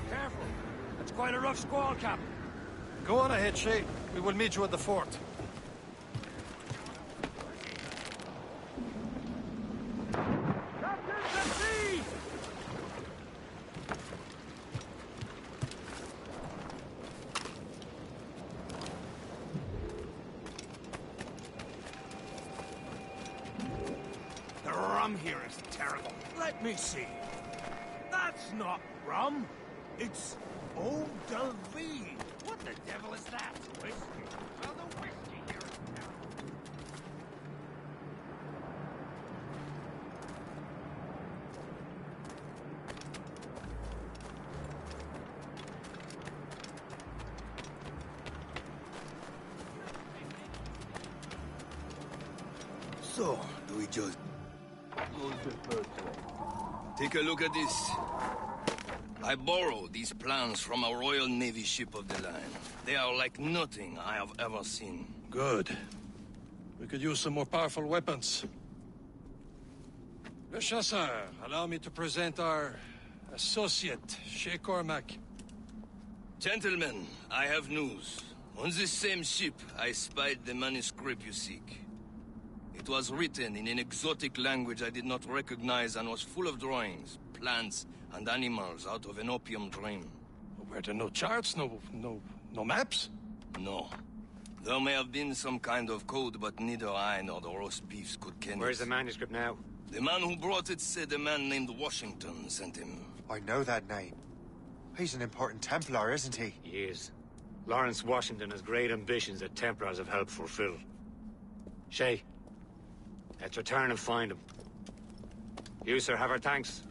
Careful! That's quite a rough squall, Captain. Go on ahead, Shay. We will meet you at the fort. Captain, the sea! The rum here is terrible. Let me see. That's not rum. It's Eau de Vie. What the devil is that? Whiskey. Well, the whiskey here is now. So, do we just... Take a look at this. I borrowed these plans from a Royal Navy ship of the line. They are like nothing I have ever seen. Good. We could use some more powerful weapons. Le Chasseur, allow me to present our associate, Shay Cormac. Gentlemen, I have news. On this same ship, I spied the manuscript you seek. It was written in an exotic language I did not recognize and was full of drawings, plants, and animals out of an opium dream. Were there no charts, no maps? No. There may have been some kind of code, but neither I nor the roast beefs could ken it. Where's the manuscript now? The man who brought it said a man named Washington sent him. I know that name. He's an important Templar, isn't he? He is. Lawrence Washington has great ambitions that Templars have helped fulfill. Shay, let's return and find him. You, sir, have our thanks.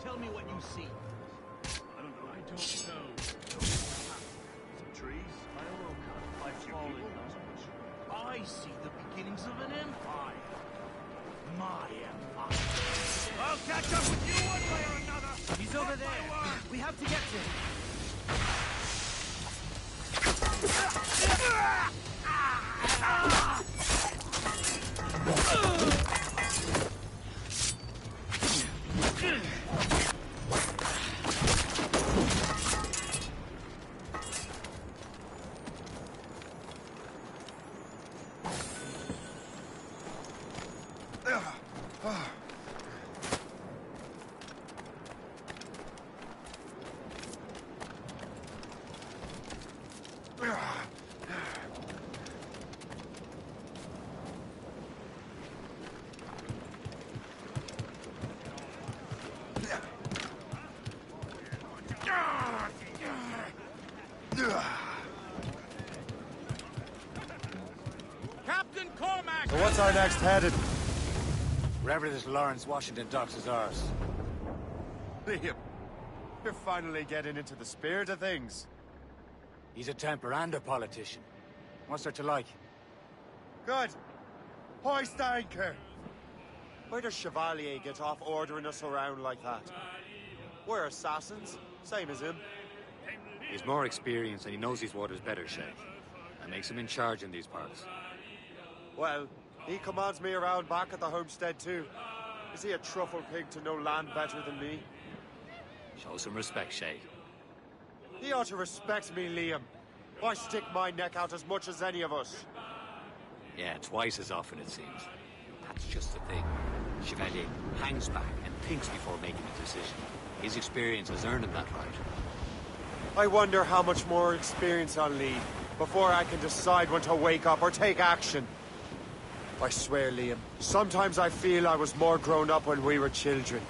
Tell me what you see. I don't know. Some trees, by a low cut, by falling. I see the beginnings of an empire. My empire. I'll catch up with you one way or another. He's over there. We have to get to him. What's our next headed? Wherever this Lawrence Washington docks is ours. Liam, you're finally getting into the spirit of things. He's a Templar and a politician. What's there to like? Good. Hoist anchor. Where does Chevalier get off ordering us around like that? We're assassins, same as him. He's more experienced and he knows these waters better, Shay. That makes him in charge in these parts. Well, he commands me around back at the homestead too. Is he a truffle pig to know land better than me? Show some respect, Shay. He ought to respect me, Liam. I stick my neck out as much as any of us. Yeah, twice as often it seems. That's just the thing. Chevalier hangs back and thinks before making a decision. His experience has earned him that right. I wonder how much more experience I'll need before I can decide when to wake up or take action. I swear, Liam, sometimes I feel I was more grown up when we were children.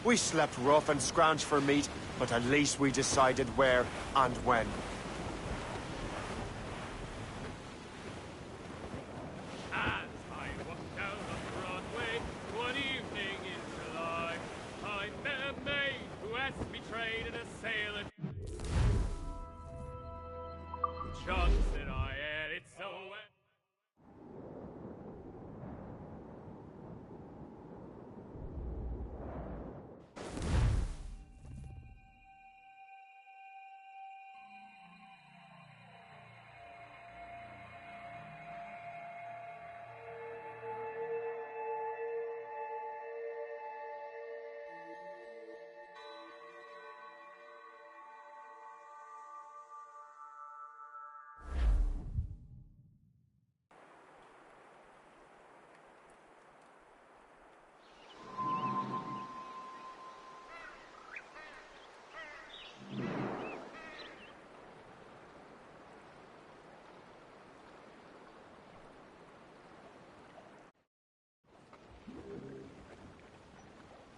We slept rough and scrounged for meat, but at least we decided where and when.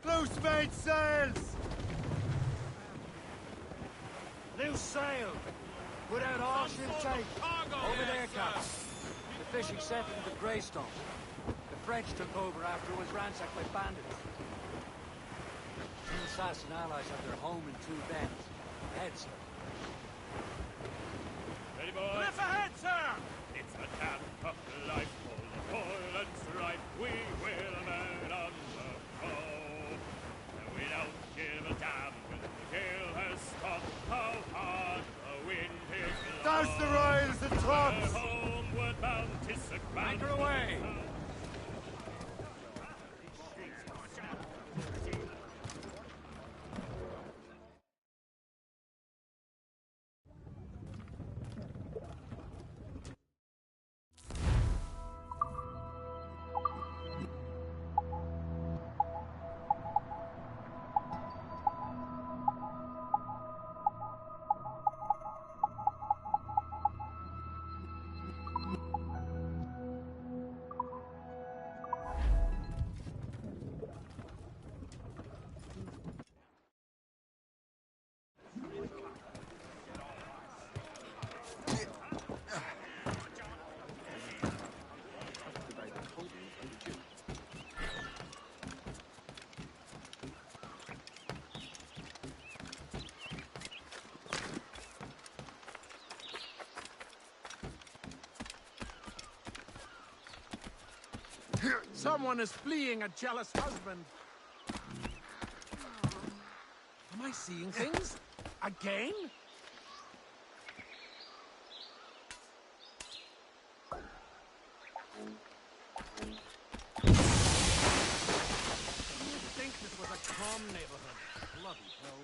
Loose made sails! Loose sail! Without arse intake! Over there, Captain. The fishing settled in the Greystone. The French took over after it was ransacked by bandits. Two assassin allies have their home in Two Bends. Ahead, sir. Ready, boys? Cliff ahead, sir! It's a damn tough life, full of toil and strife. We will man on the foe. And we don't give a damn when the gale has stopped. How hard the wind is blowing. Douse the royals and tops! Homeward bound, 'tis a grand Anchor away! Someone is fleeing a jealous husband. Am I seeing things? Again? You'd think this was a calm neighborhood. Bloody hell.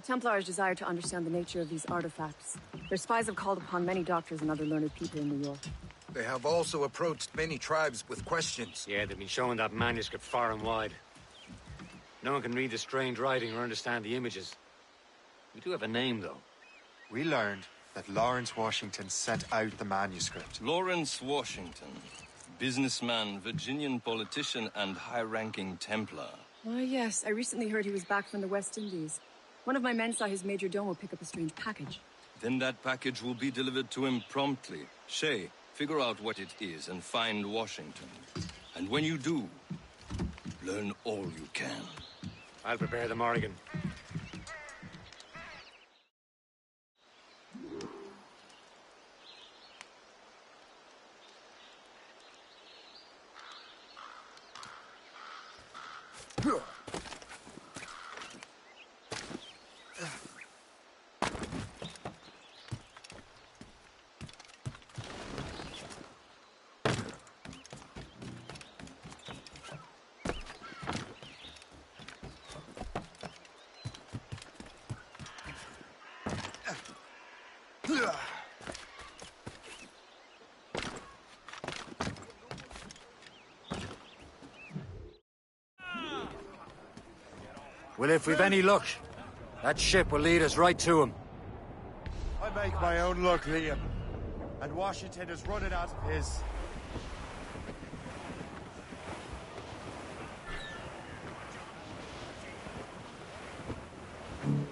The Templars desire to understand the nature of these artifacts. Their spies have called upon many doctors and other learned people in New York. They have also approached many tribes with questions. Yeah, they've been showing that manuscript far and wide. No one can read the strange writing or understand the images. We do have a name, though. We learned that Lawrence Washington sent out the manuscript. Lawrence Washington. Businessman, Virginian politician, and high-ranking Templar. Ah, yes. I recently heard he was back from the West Indies. One of my men saw his major domo pick up a strange package. Then that package will be delivered to him promptly. Shay, figure out what it is and find Washington. And when you do, learn all you can. I'll prepare the Morrigan. Well, if we've any luck, that ship will lead us right to him. I make my own luck, Liam. And Washington is running out of his.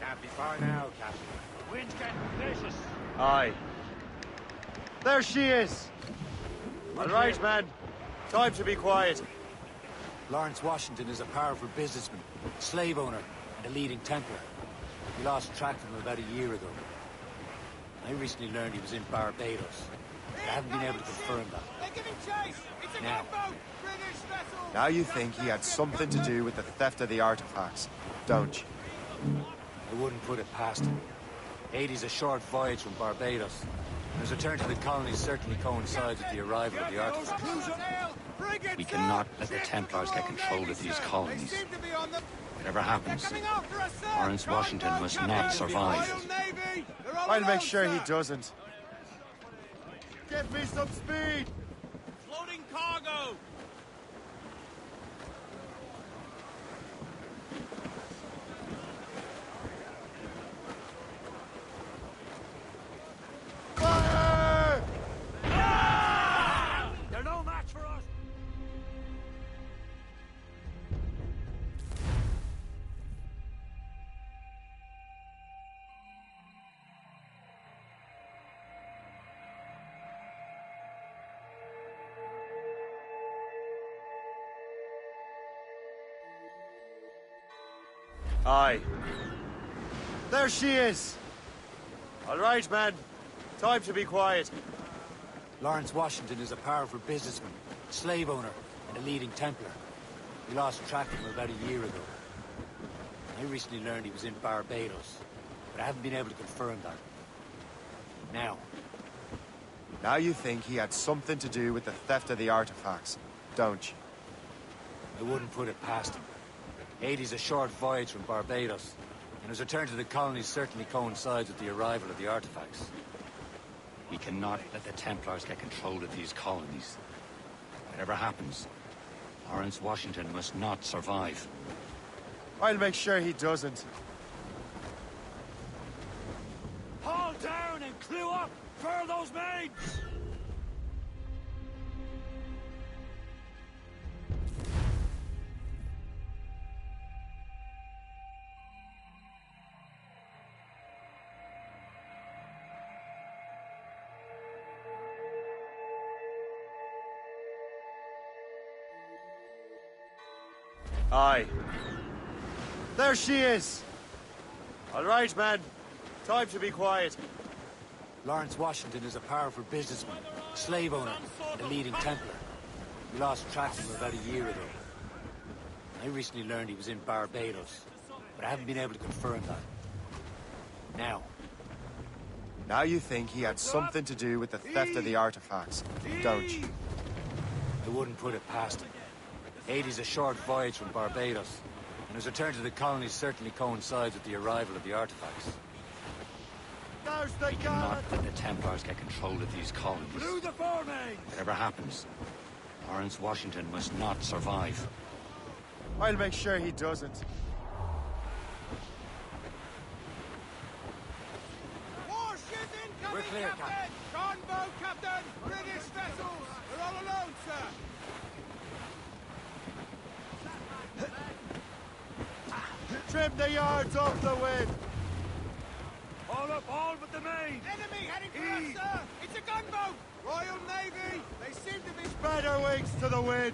Can't be far now, Captain. Wind's getting vicious. Aye. There she is. All right, man. Time to be quiet. Lawrence Washington is a powerful businessman, slave owner, and a leading Templar. We lost track of him about a year ago. I recently learned he was in Barbados. I haven't been able to confirm that. They're giving chase! It's a Now. gunboat! British vessel! Now you think he had something to do with the theft of the artifacts, don't you? I wouldn't put it past him. Haiti's a short voyage from Barbados, and his return to the colonies certainly coincides with the arrival of the artifacts. We cannot let the Templars get control of these colonies. Whatever happens, Lawrence Washington must not survive. I'll make sure he doesn't. Get me some speed! Floating cargo! Fire! They're no match for us! Aye. There she is. All right, man. Time to be quiet. Lawrence Washington is a powerful businessman, slave owner, and a leading Templar. We lost track of him about a year ago. I recently learned he was in Barbados, but I haven't been able to confirm that. Now you think he had something to do with the theft of the artifacts, don't you? I wouldn't put it past him. Haiti's a short voyage from Barbados, and his return to the colonies certainly coincides with the arrival of the artifacts. We cannot let the Templars get control of these colonies. Whatever happens, Lawrence Washington must not survive. I'll make sure he doesn't. Haul down and clew up! Furl those mains! Aye. There she is. All right, man. Time to be quiet. Lawrence Washington is a powerful businessman, slave owner, and a leading Templar. We lost track of him about a year ago. I recently learned he was in Barbados, but I haven't been able to confirm that. Now you think he had something to do with the theft of the artifacts, don't you? I wouldn't put it past him. Haiti's a short voyage from Barbados, and his return to the colonies certainly coincides with the arrival of the artifacts. We cannot let the Templars get control of these colonies. Through the foremast! Whatever happens, Lawrence Washington must not survive. I'll make sure he doesn't. More shit incoming, We're clear, Captain! Gunboat, Captain! British vessels! We're all alone, sir! Trim the yards off the wind! All up, all but the main! Enemy heading for us, sir! It's a gunboat! Royal Navy! They seem to be... Spread our wings to the wind!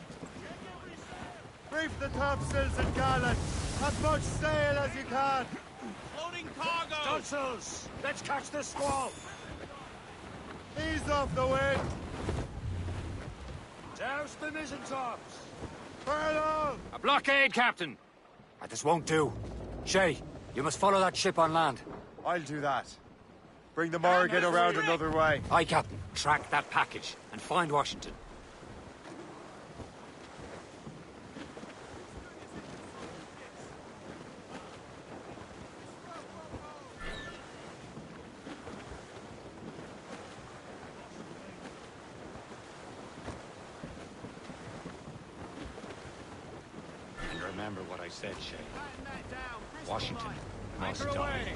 Reef the topsails and gallant! As much sail as you can! Loading cargo! Stunsails! Let's catch this squall! Ease off the wind! Douse the mizzentops! Furlong! A blockade, Captain! This won't do. Shay, you must follow that ship on land. I'll do that. Bring the Morrigan around another way. Aye, Captain. Track that package and find Washington. And remember what I said, Shay. Washington must die.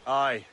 Aye.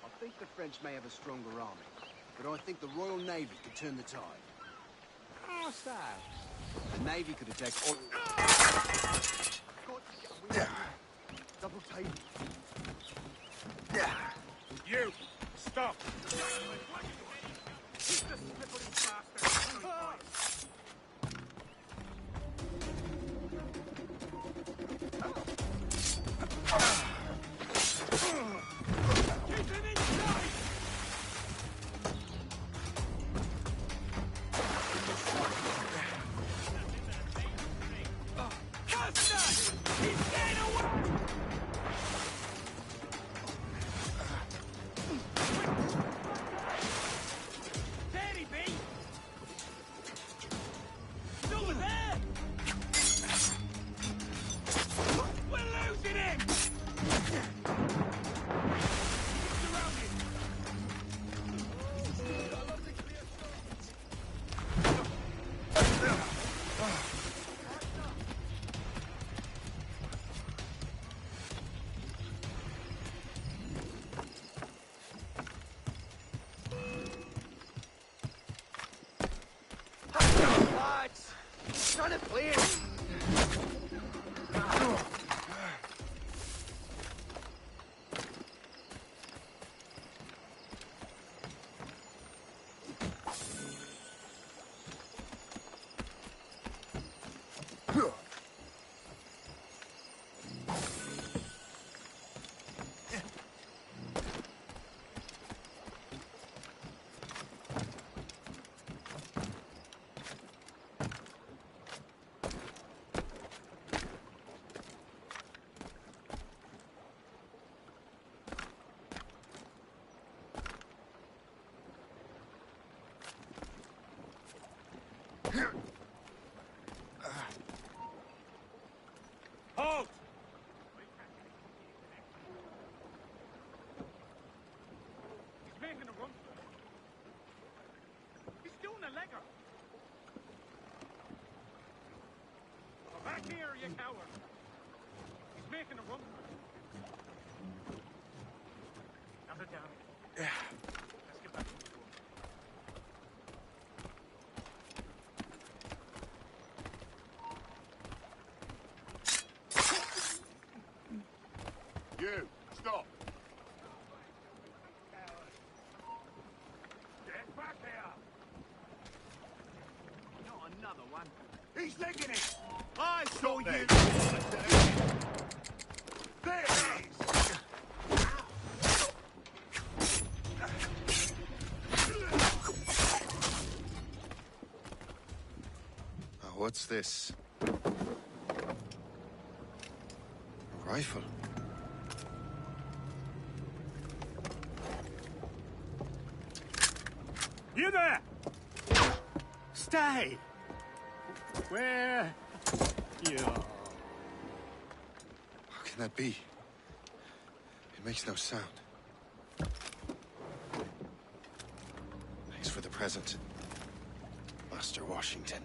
I think the French may have a stronger army, but I think the Royal Navy could turn the tide. How's that? The Navy could attack all... Double table. You! Stop! Keep the slippery bastard! Keep him inside! Custer! He's getting away! trying to play it. Halt! He's making a run for it. He's doing a legger. Back here, you coward. He's making a run for it. Now sit down. Yeah. Let's get back to the door. You, stop. Get back here! Not another one. He's legging it. I saw you. There it is. Oh, what's this? A rifle. You there! Stay! Where you are. How can that be? It makes no sound. Thanks for the present, Master Washington.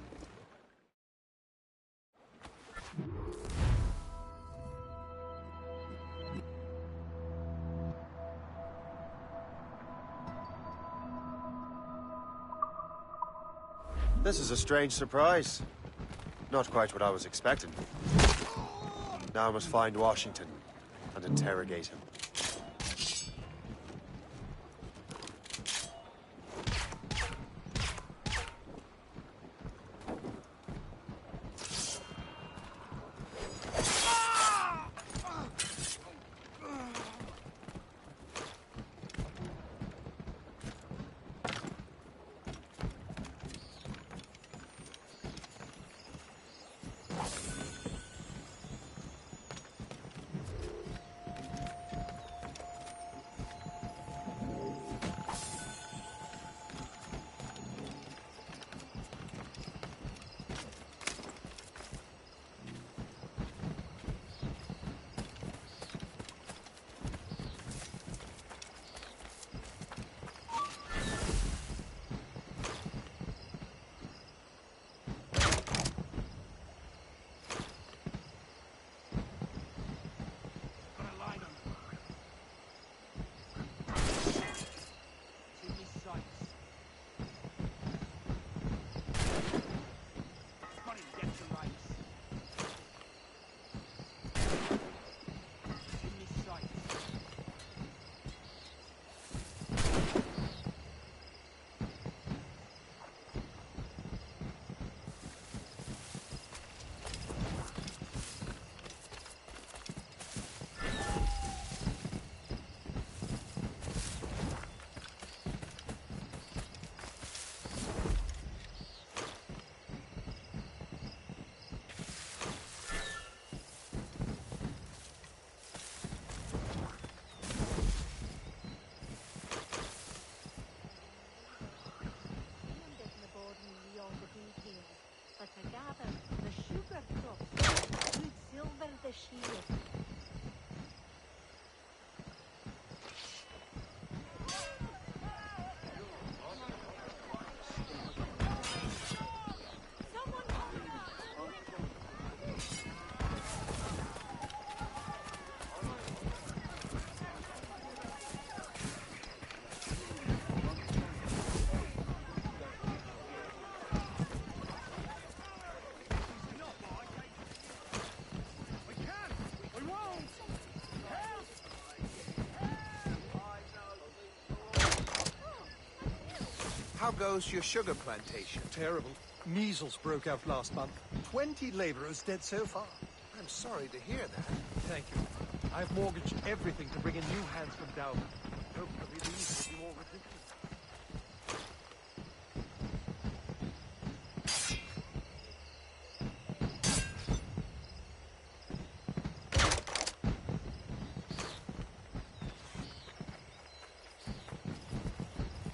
This is a strange surprise. Not quite what I was expecting. Now I must find Washington and interrogate him. How goes your sugar plantation? Terrible. Measles broke out last month. 20 laborers dead so far. I'm sorry to hear that. Thank you. I've mortgaged everything to bring in new hands from Dalvin. Hopefully these will be more ridiculous.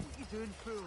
What are you doing, fool?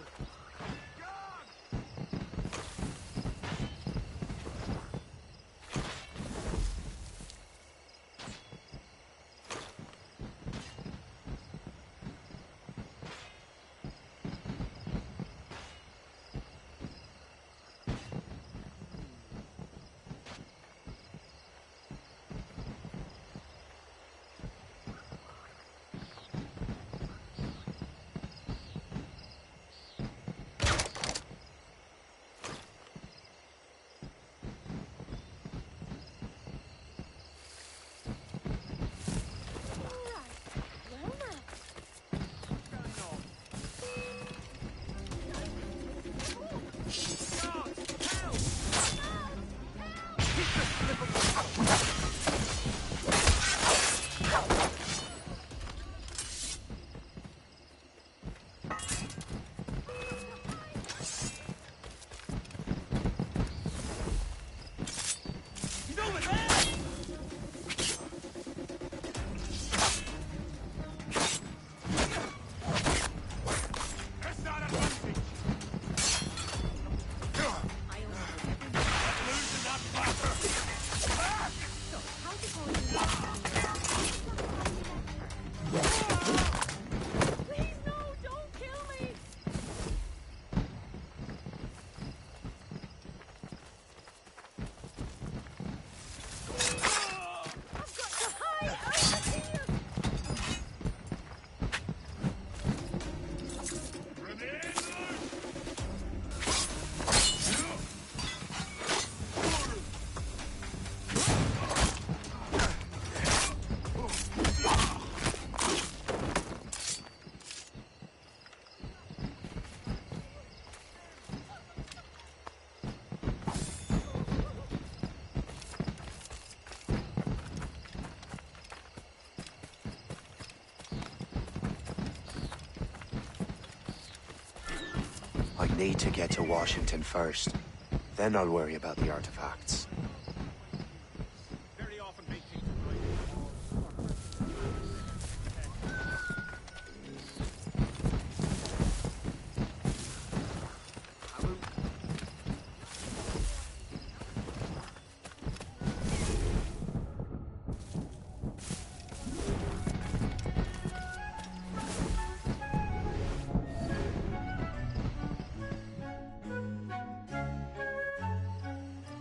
I need to get to Washington first. Then I'll worry about the artifacts.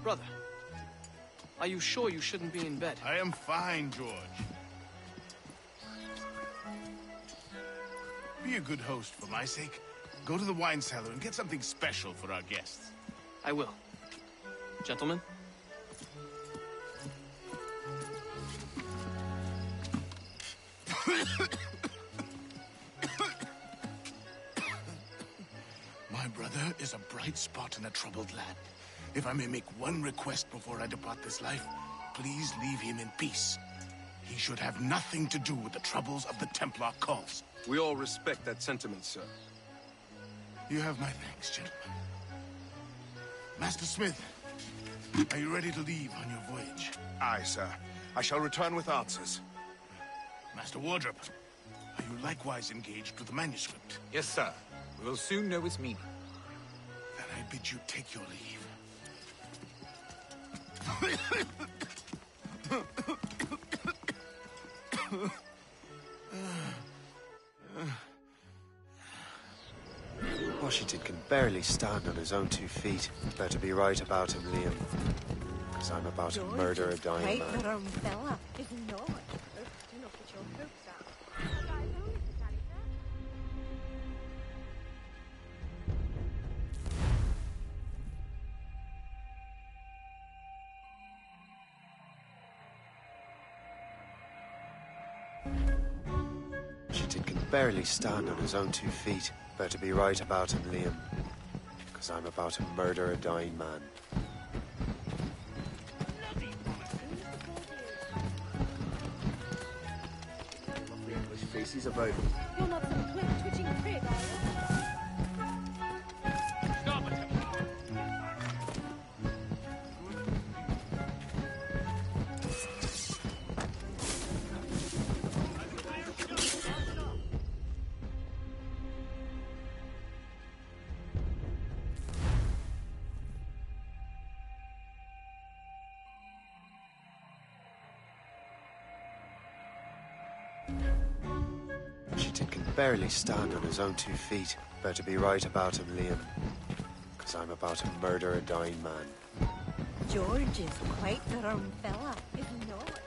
Brother, are you sure you shouldn't be in bed? I am fine, George. Be a good host for my sake. Go to the wine cellar and get something special for our guests. I will. Gentlemen? My brother is a bright spot in a troubled land. If I may make one request before I depart this life, please leave him in peace. He should have nothing to do with the troubles of the Templar cause. We all respect that sentiment, sir. You have my thanks, gentlemen. Master Smith, are you ready to leave on your voyage? Aye, sir. I shall return with answers. Master Wardrop, are you likewise engaged with the manuscript? Yes, sir. We will soon know its meaning. Then I bid you take your leave. Washington can barely stand on his own 2 feet. Better be right about him, Liam. Because I'm about to murder a dying man. Right, around fella. If not, do not put your hopes up. Washington can barely stand on his own 2 feet. Better be right about him, Liam. Because I'm about to murder a dying man. Which face he's about. You're not some quick twitching prig, are you? Stop it! Washington can barely stand on his own 2 feet. Better be right about him, Liam. Because I'm about to murder a dying man. George is quite the rum fella, is he not?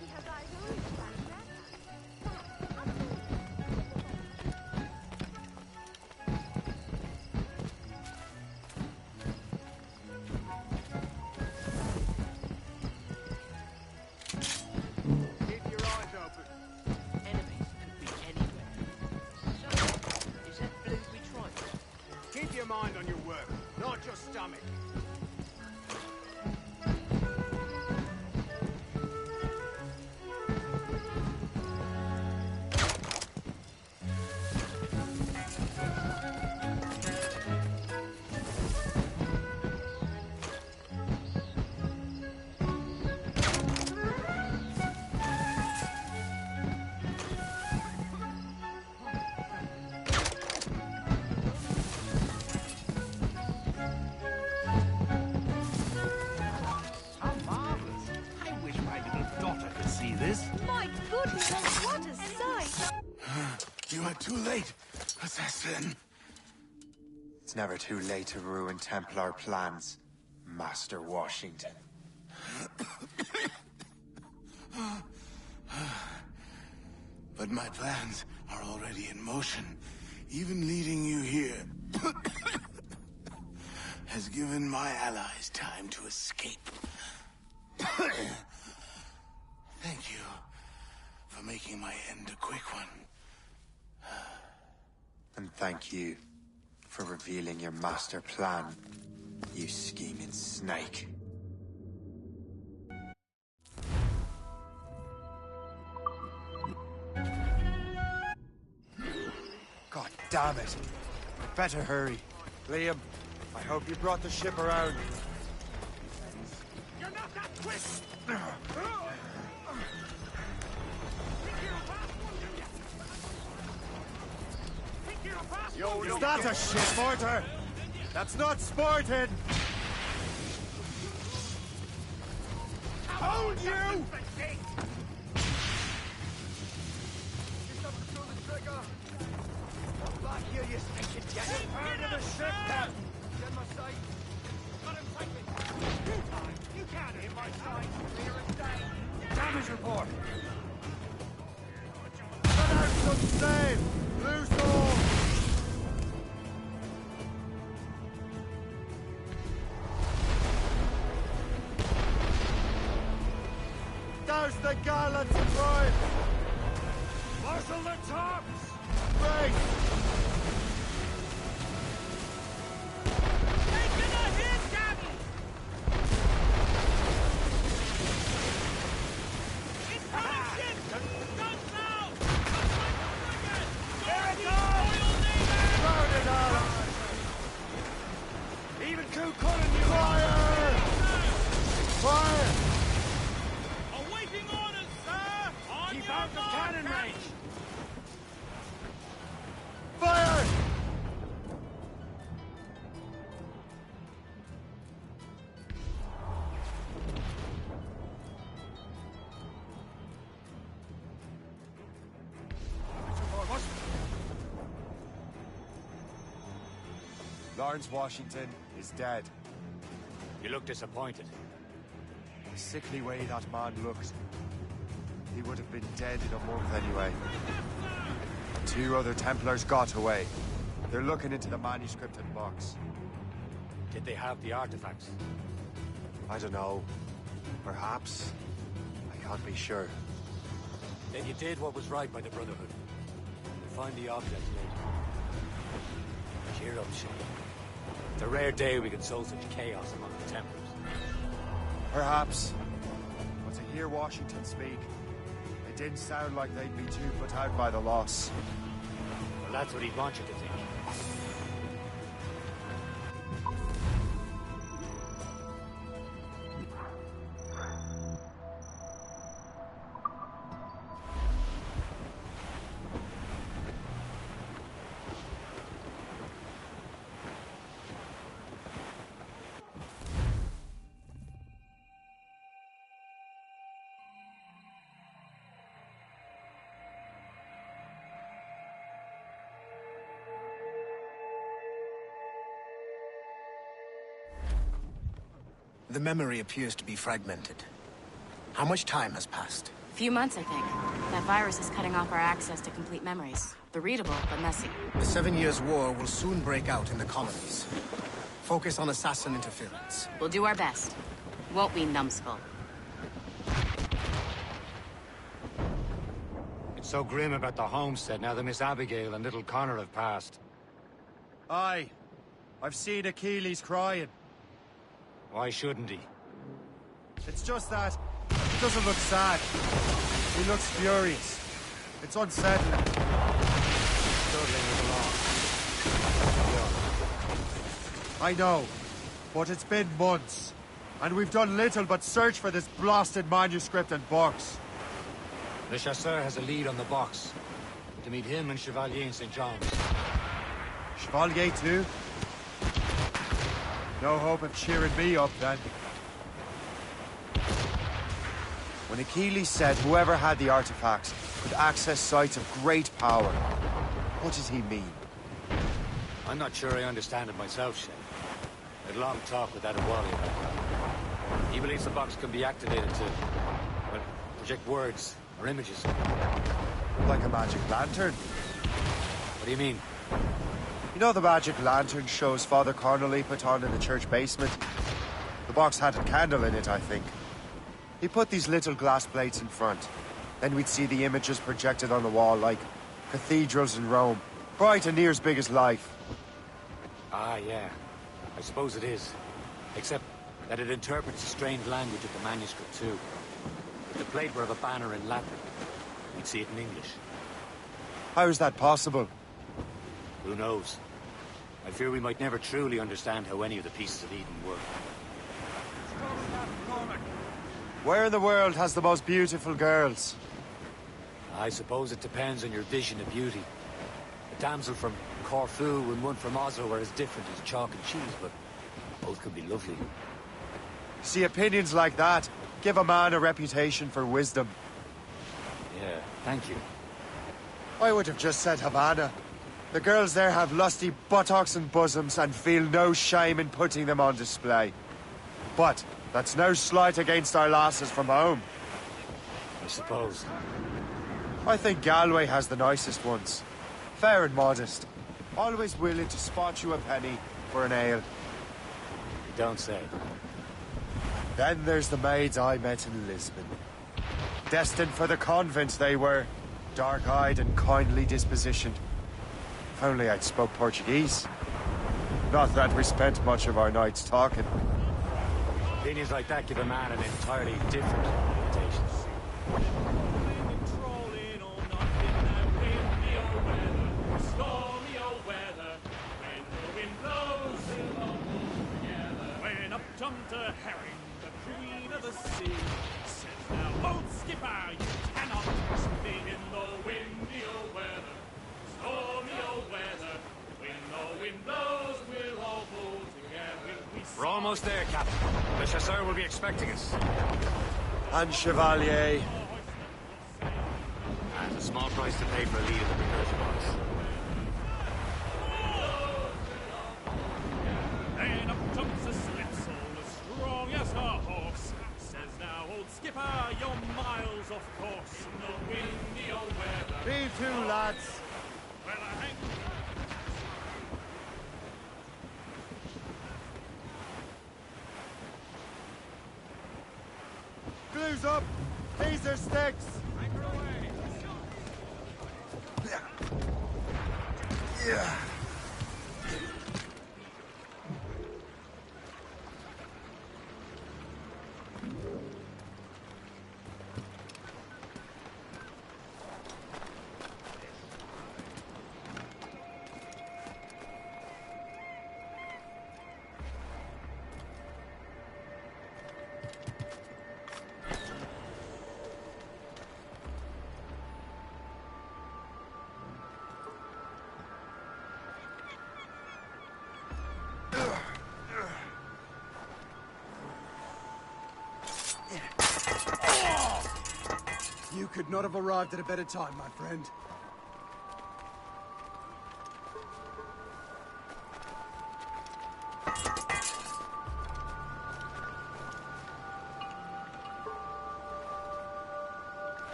He has eyes only for Keep your eyes open. Enemies could be anywhere. So, is that Blueberry Tribe? Keep your mind on your work, not your stomach. My goodness, what a sight! You are too late, assassin. It's never too late to ruin Templar plans, Master Washington. But my plans are already in motion. Even leading you here has given my allies time to escape. Thank you for making my end a quick one. And thank you for revealing your master plan, you scheming snake. God damn it! Better hurry. Liam, I hope you brought the ship around. You're not that quick! Is that a ship mortar? That's not sporting! Hold you! Back here, you stinking jacket. Turn to the ship, Captain! Get my sight. Got him tightly. You can't hit my sight. Clear and down. Damage report. Let out some sail! Loose all! Douse the gallants and rifles! Marshal the tops! Brace! Taking a hit, Captain! It's coming, ship! Guns now! There it goes! Loaded up! Even coup calling you! Fire! Fire! Awaiting orders, sir! Keep out of cannon range! Fire! Lawrence Washington is dead. You look disappointed. The sickly way that man looked. He would have been dead in a month anyway. 2 other Templars got away. They're looking into the manuscript and box. Did they have the artifacts? I don't know. Perhaps. I can't be sure. Then you did what was right by the Brotherhood. find the object later. Cheer up, Shane. It's a rare day we can sow such chaos among the Templars. Perhaps. But to hear Washington speak, it didn't sound like they'd be too put out by the loss. Well, that's what he'd want you to think. The memory appears to be fragmented. How much time has passed? A few months, I think. That virus is cutting off our access to complete memories. They're readable, but messy. The 7 Years' War will soon break out in the colonies. Focus on assassin interference. We'll do our best. Won't we, numbskull? It's so grim about the homestead now that Miss Abigail and little Connor have passed. Aye. I've seen Achilles crying. Why shouldn't he? It's just that he doesn't look sad. He looks furious. It's unsettling. I know, but it's been months, and we've done little but search for this blasted manuscript and box. Le Chasseur has a lead on the box. To meet him and Chevalier in St. John's. Chevalier too? No hope of cheering me up, then. When Achilles said whoever had the artifact could access sites of great power, what did he mean? I'm not sure I understand it myself, Shane. I had a long talk with Adewale about that. He believes the box can be activated to, well, project words or images. Like a magic lantern? What do you mean? You know the magic lantern shows Father Connolly put on in the church basement? The box had a candle in it, I think. He put these little glass plates in front. Then we'd see the images projected on the wall like cathedrals in Rome. Bright and near as big as life. Ah, yeah. I suppose it is. Except that it interprets the strange language of the manuscript, too. If the plate were of a banner in Latin, we'd see it in English. How is that possible? Who knows? I fear we might never truly understand how any of the pieces of Eden work. Where in the world has the most beautiful girls? I suppose it depends on your vision of beauty. A damsel from Corfu and one from Oslo are as different as chalk and cheese, but both could be lovely. See, opinions like that give a man a reputation for wisdom. Yeah, thank you. I would have just said Havana. The girls there have lusty buttocks and bosoms and feel no shame in putting them on display. But that's no slight against our lasses from home. I suppose. I think Galway has the nicest ones. Fair and modest. Always willing to spot you a penny for an ale. You don't say. Then there's the maids I met in Lisbon. Destined for the convent they were. Dark-eyed and kindly dispositioned. If only I'd spoke Portuguese. Not that we spent much of our nights talking. Opinions like that give a man an entirely different reputation. When up jumped a herring, the queen of the sea, says now, old skipper, you cannot trust me in the windy old weather, stormy old weather. When the wind blows, we'll all pull together. We're almost there, Captain. Le Chasseur will be expecting us. And Chevalier. That's a small price to pay for a lead in the recursion box. Then up jumps a slipsail, as strong as a horse. Says now, old skipper, you're miles off course. In the windy old weather. Me too, lads. Well, I hang. Glue's up. These are sticks. Anchor away. You could not have arrived at a better time, my friend.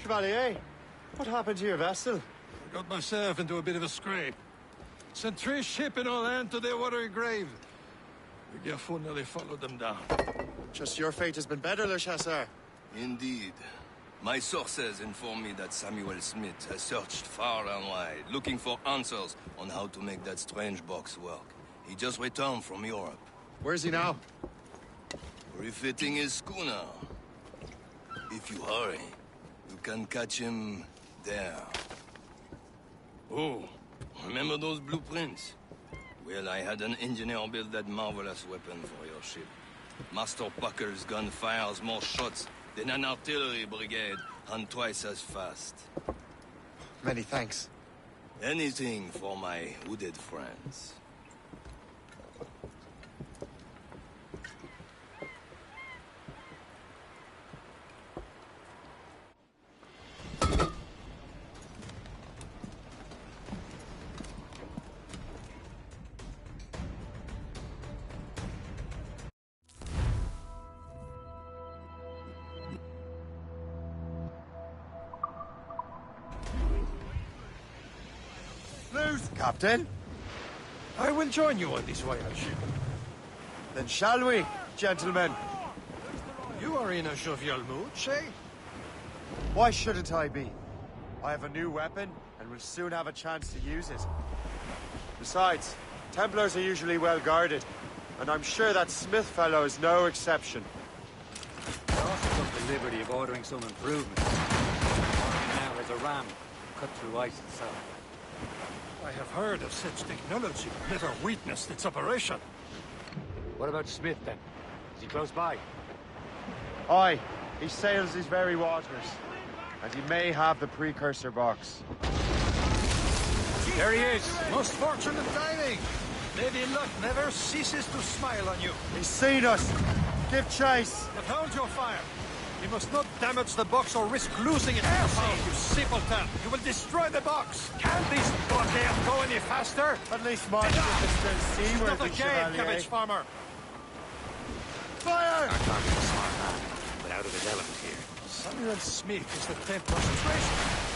Chevalier, what happened to your vessel? I got myself into a bit of a scrape. Sent 3 ships in all hand to their watery grave. The Garfou nearly followed them down. Just your fate has been better, Le Chasseur. Indeed. My sources inform me that Samuel Smith has searched far and wide, looking for answers on how to make that strange box work. He just returned from Europe. Where's he now? Refitting his schooner. If you hurry, you can catch him there. Oh, remember those blueprints? Well, I had an engineer build that marvelous weapon for your ship. Master Puckle's gun fires more shots than an artillery brigade, and twice as fast. Many thanks. Anything for my hooded friends. Captain? I will join you on this voyage. Then shall we, gentlemen? You are in a jovial mood, Shay? Why shouldn't I be? I have a new weapon, and will soon have a chance to use it. Besides, Templars are usually well guarded, and I'm sure that Smith fellow is no exception. I also took the liberty of ordering some improvements. Now as a ram, cut through ice itself. I have heard of such technology, but never witnessed its operation. What about Smith, then? Is he close by? Aye, he sails these very waters, and he may have the precursor box. There he is! Most fortunate timing! Lady Luck never ceases to smile on you. He's seen us! Give chase! But hold your fire! You must not damage the box or risk losing it. Oh, you simpleton! You will destroy the box! Can't this blockade go any faster? At least my ship is still seaworthy, Not again, Chevalier. cabbage farmer! Fire! Our target is a smart man, but out of his element here. Samuel Smith is the Templar's treasure.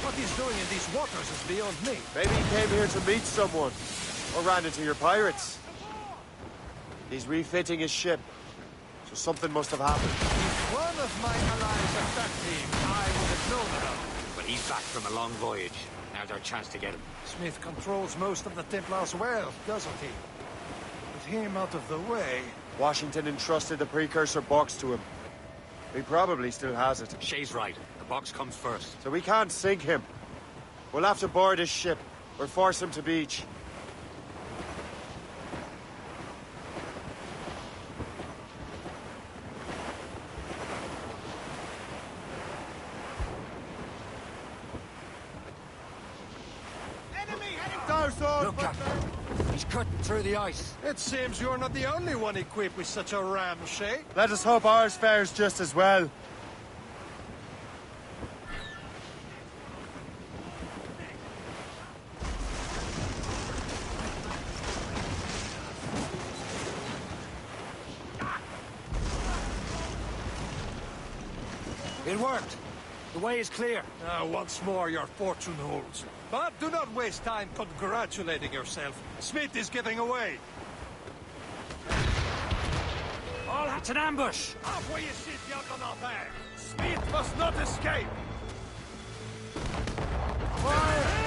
What he's doing in these waters is beyond me. Maybe he came here to meet someone, or ran into your pirates. He's refitting his ship, so something must have happened. If one of my allies attacked him, I would have known about it. But he's back from a long voyage. Now's our chance to get him. Smith controls most of the Templars' wealth, doesn't he? With him out of the way... Washington entrusted the precursor box to him. He probably still has it. Shay's right. The box comes first. So we can't sink him. We'll have to board his ship, or force him to beach. Look, Captain. He's cutting through the ice. It seems you're not the only one equipped with such a ram, Shay. Let us hope ours fares just as well. It worked. The way is clear. Once more, your fortune holds. But do not waste time congratulating yourself. Smith is giving away. All it's an ambush. Off where you sit, Jakonoff. Smith must not escape. Fire!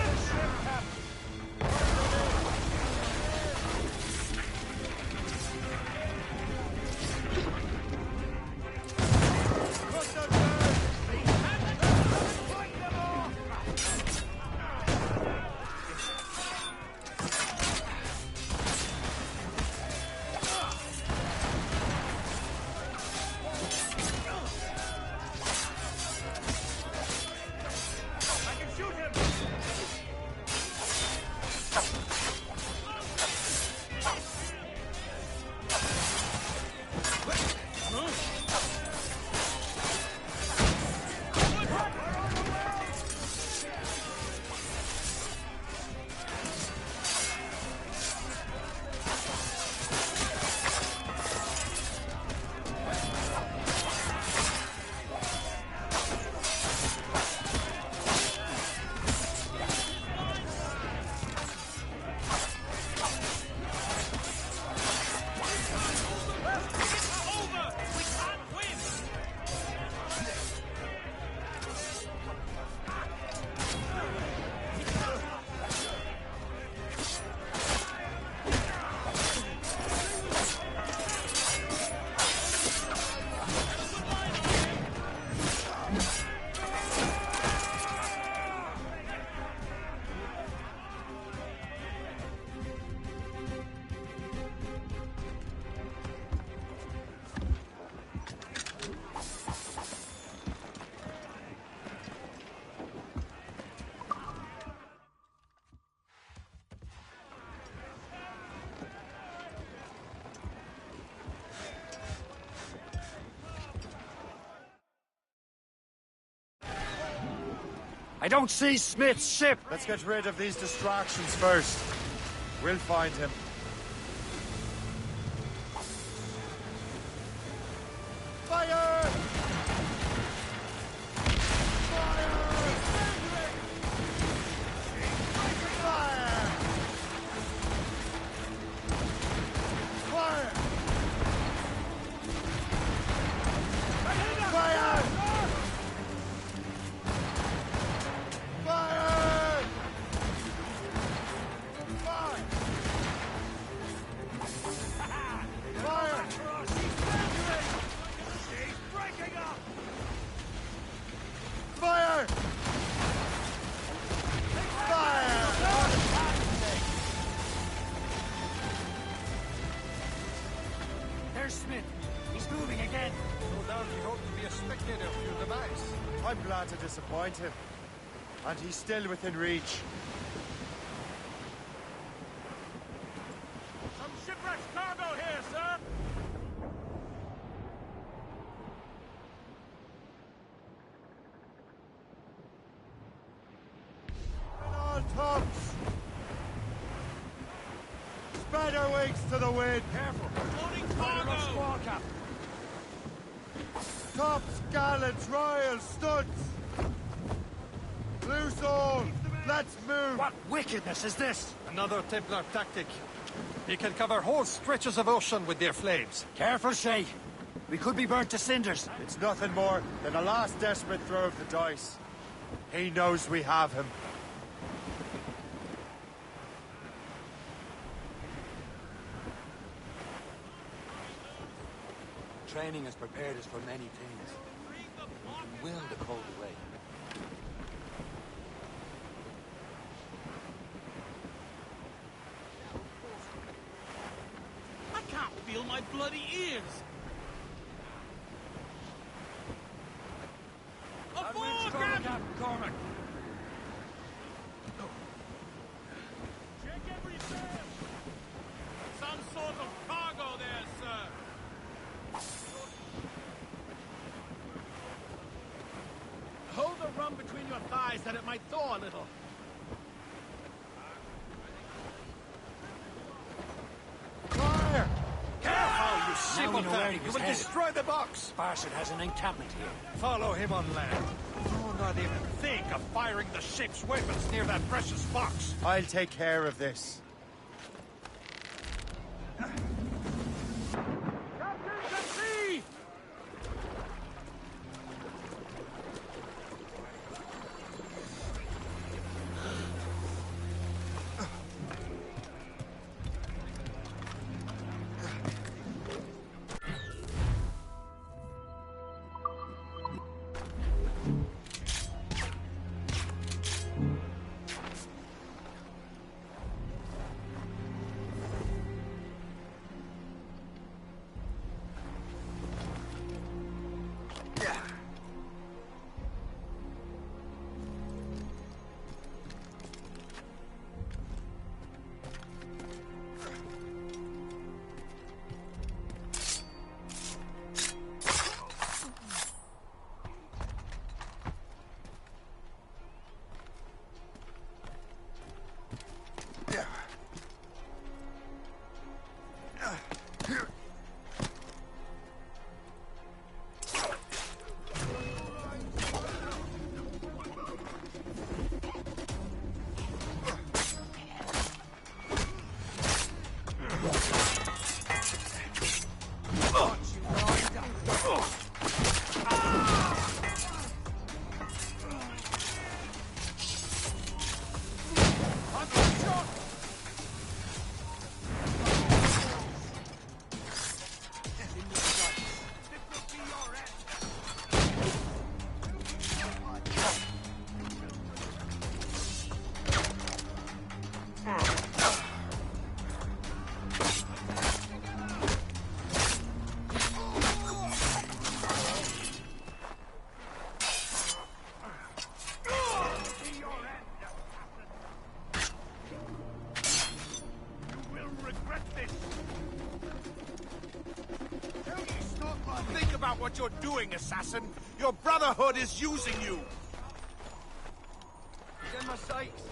I don't see Smith's ship. Let's get rid of these distractions first. We'll find him. Fire! Smith. He's moving again. No doubt he hoped to be a spectator of your demise. I'm glad to disappoint him. And he's still within reach. Some shipwrecked cargo here, sir! All tops! Spread our wings to the wind! Careful! Loading cargo! Squall, Captain. Tops, gallants, royals, studs! Loose all! Let's move! What wickedness is this? Another Templar tactic. He can cover whole stretches of ocean with their flames. Careful, Shay. We could be burnt to cinders. It's nothing more than a last desperate throw of the dice. He knows we have him. Training has prepared us for many things. We will the cold away. I can't feel my bloody ears! Aboard, Captain! Cormac. might thaw a little. Fire! Careful, you simpleton! You will destroy the box! Sparset has an encampment here. Follow him on land. Do not even think of firing the ship's weapons near that precious box. I'll take care of this. What you're doing, assassin! Your Brotherhood is using you! Get my sights!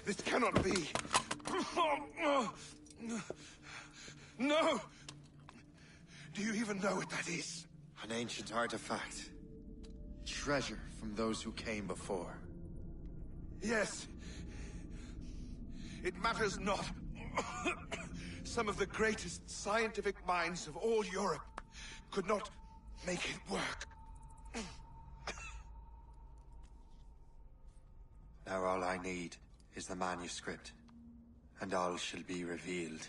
This cannot be! No! Do you even know what that is? An ancient artifact. Treasure from those who came before. Yes. It matters not. Some of the greatest scientific minds of all Europe could not make it work. Now all I need is the manuscript, and all shall be revealed.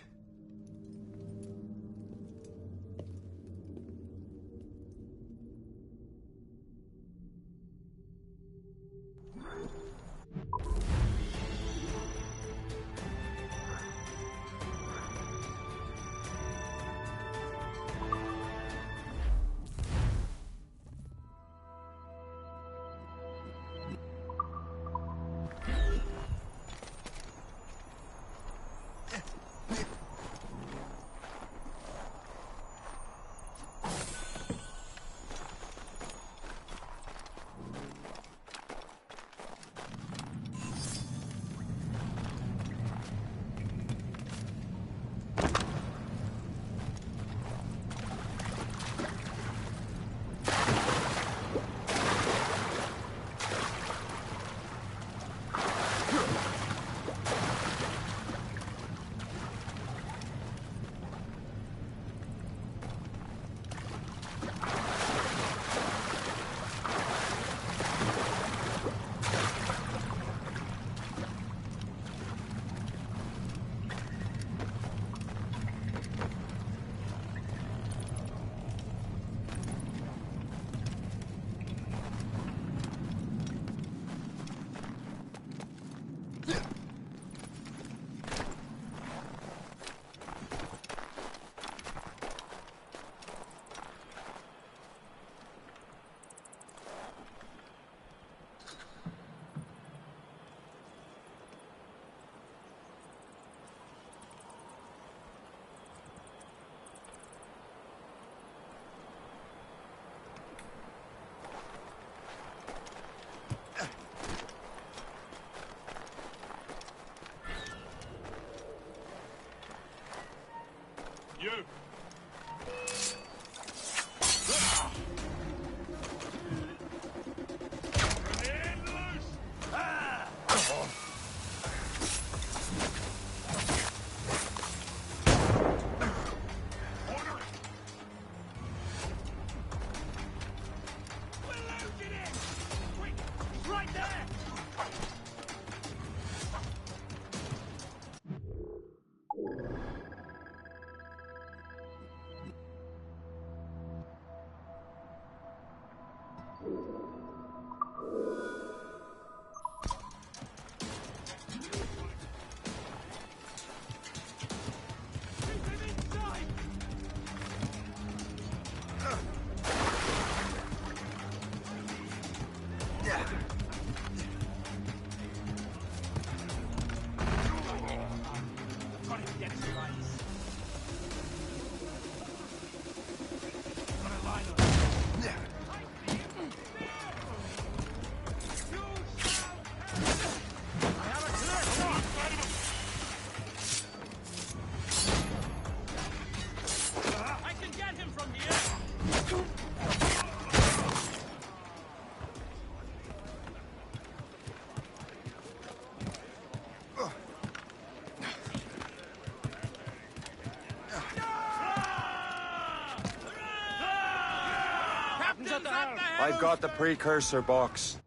I've got the precursor box.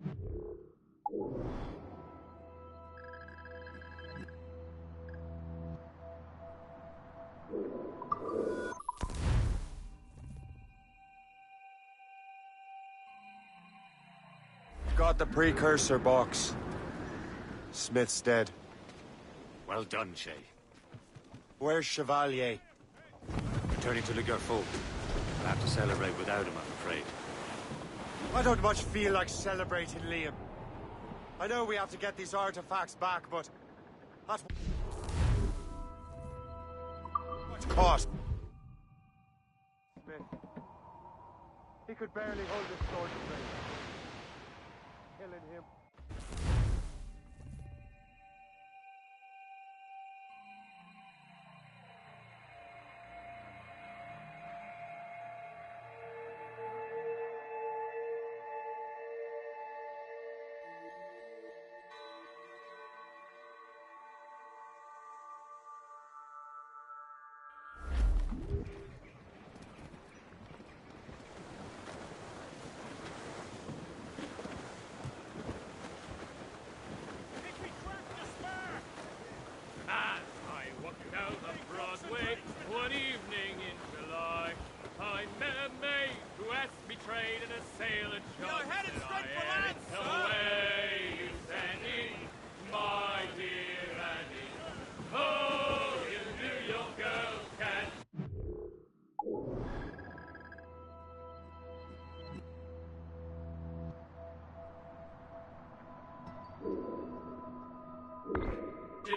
Got the precursor box. Smith's dead. Well done, Shay. Where's Chevalier? Returning to Le Gerfaut. We'll have to celebrate without him, I'm afraid. I don't much feel like celebrating, Liam. I know we have to get these artifacts back, but... at what cost? Smith. He could barely hold his sword straight. Killing him.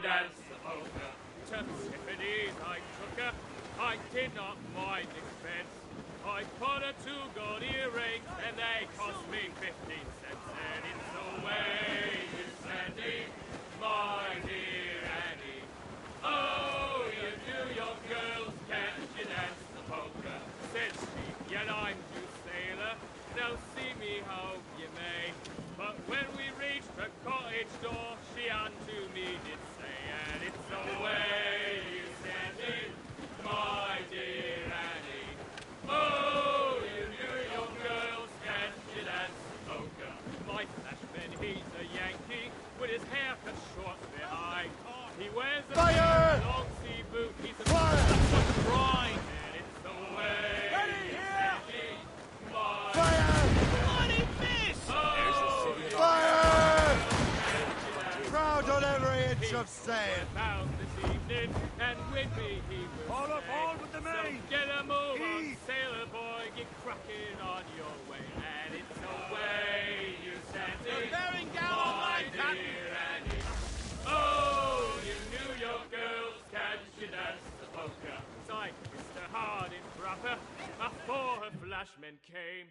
Dance the poker. To Tiffany's I took her. I did not mind expense. I put her 2 gold earrings and they cost me 15 cents. And it's the way you send it, my dear Annie. Oh, you New York girls, can't you dance the poker? Said she, yet I'm due sailor. Now see me how you may. But when we reached the cottage door, she unto me did say, and it's the way you send it, my dear Annie. Oh, you New York girls, can't you dance the poker? My flashman, he's a Yankee, with his hair cut short behind. He wears a long sea boot, he's a brine, and it's the way you send it, my bloody fish! Fire! Proud on every inch of sail. Found this evening, and with me he will Hold up, stay. hold with the main! So get a move on, sailor boy, get cracking on your way. And it's the way you send it, my dear Annie. Oh, you New York girls, can't you dance the poker? Sight, Mr. Hardin proper, before her flashmen came.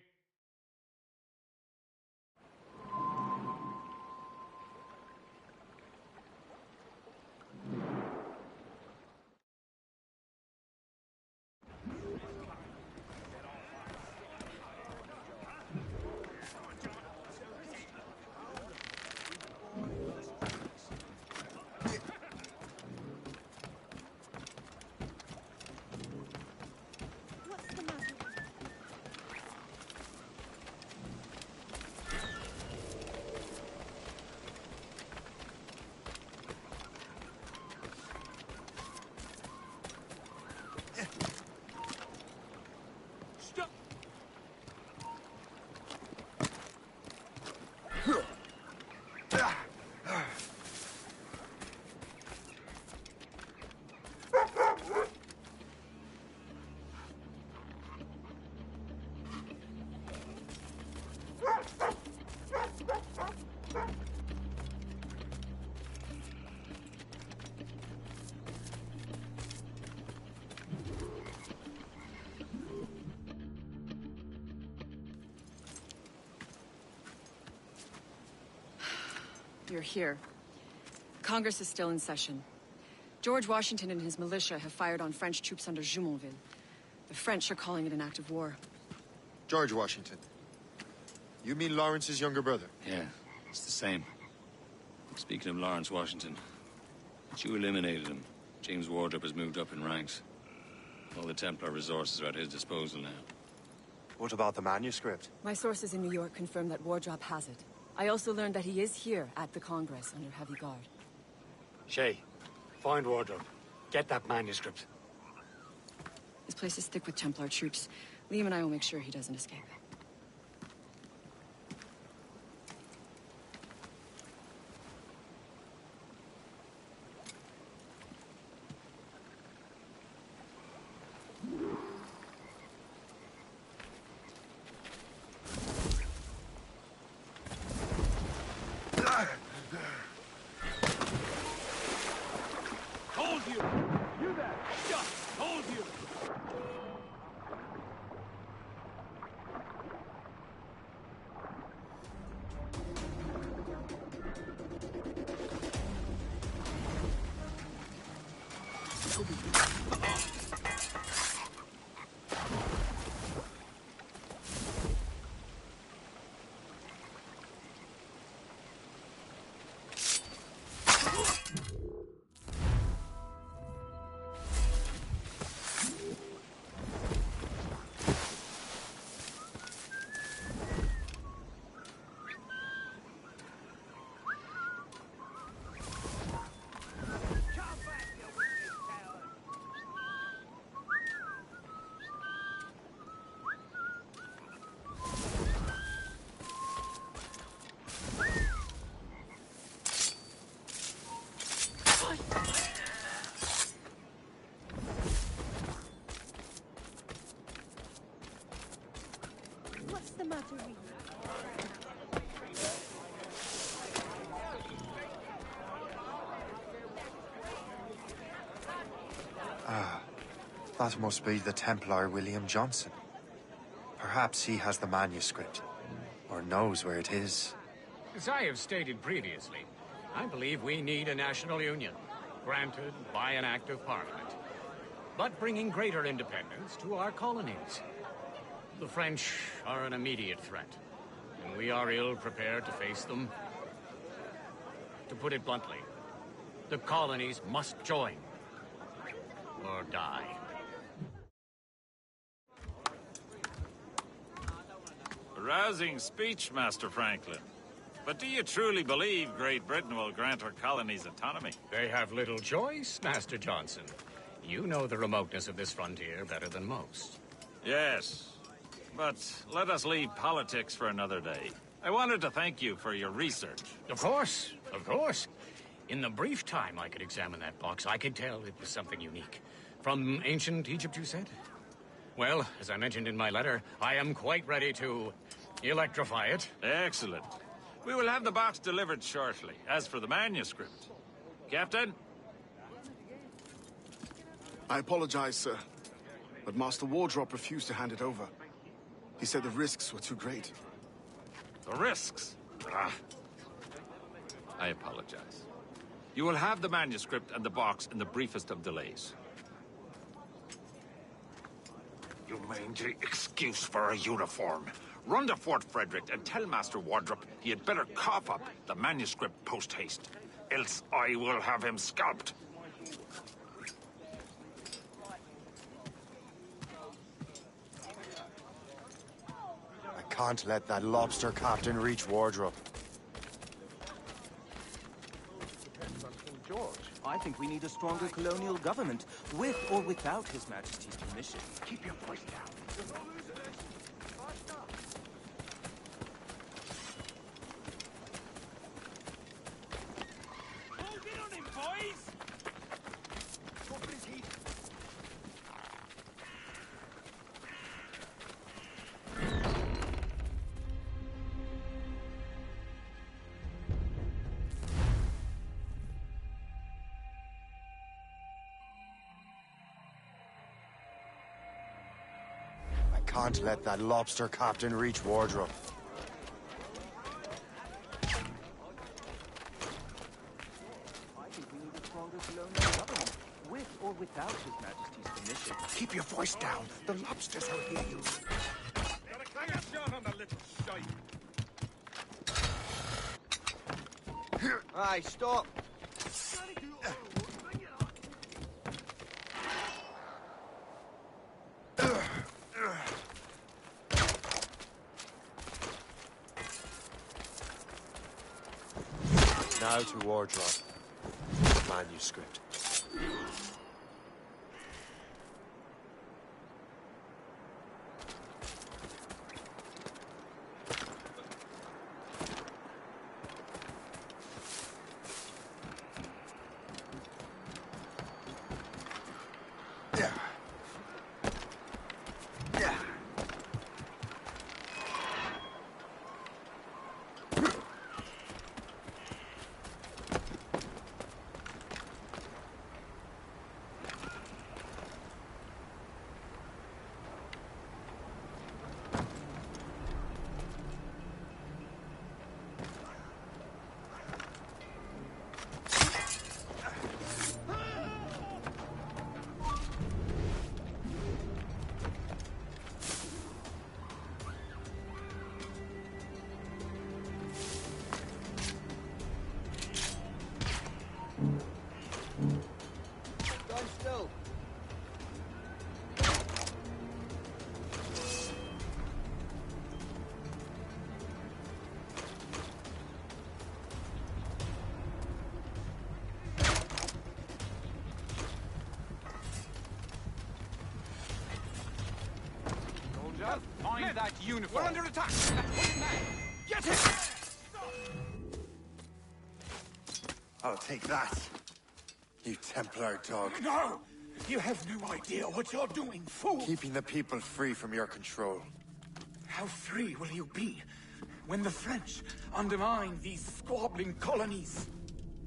you're here. Congress is still in session. George Washington and his militia have fired on French troops under Jumonville. The French are calling it an act of war. George Washington. You mean Lawrence's younger brother? Yeah, it's the same. Speaking of Lawrence Washington, but you eliminated him. James Wardrop has moved up in ranks. All the Templar resources are at his disposal now. What about the manuscript? My sources in New York confirm that Wardrop has it. I also learned that he is here at the Congress under heavy guard. Shay, find Wardrop. Get that manuscript. His place is thick with Templar troops. Liam and I will make sure he doesn't escape. Hold you! You there! Just hold you! What's the matter with you? Ah, that must be the Templar William Johnson. Perhaps he has the manuscript, or knows where it is. As I have stated previously, I believe we need a national union, granted by an act of parliament, but bringing greater independence to our colonies. The French are an immediate threat, and we are ill prepared to face them. To put it bluntly, the colonies must join, or die. A rousing speech, Master Franklin. But do you truly believe Great Britain will grant our colonies autonomy? They have little choice, Master Johnson. You know the remoteness of this frontier better than most. Yes, but let us leave politics for another day. I wanted to thank you for your research. Of course, of course. In the brief time I could examine that box, I could tell it was something unique. From ancient Egypt, you said? Well, as I mentioned in my letter, I am quite ready to electrify it. Excellent. We will have the box delivered shortly. As for the manuscript... Captain? I apologize, sir, but Master Wardrop refused to hand it over. He said the risks were too great. The risks? Ah. I apologize. You will have the manuscript and the box in the briefest of delays. You mangy excuse for a uniform. Run to Fort Frederick and tell Master Wardrop he had better cough up the manuscript post-haste. Else I will have him scalped. I can't let that lobster captain reach Wardrop. Depends on King George. I think we need a stronger colonial government, with or without His Majesty's permission. Keep your voice down. Can't let that lobster captain reach Wardrop. or without His Majesty's permission. Keep your voice down. The lobsters will hear you. Gotta clang a shot on the little shite. Aye, stop. Now to Wardrop. Manuscript. Stand still. Soldier, find that uniform. We're under attack! Get it! I'll take that. You Templar dog. No! You have no idea what you're doing, fool! Keeping the people free from your control. How free will you be when the French undermine these squabbling colonies?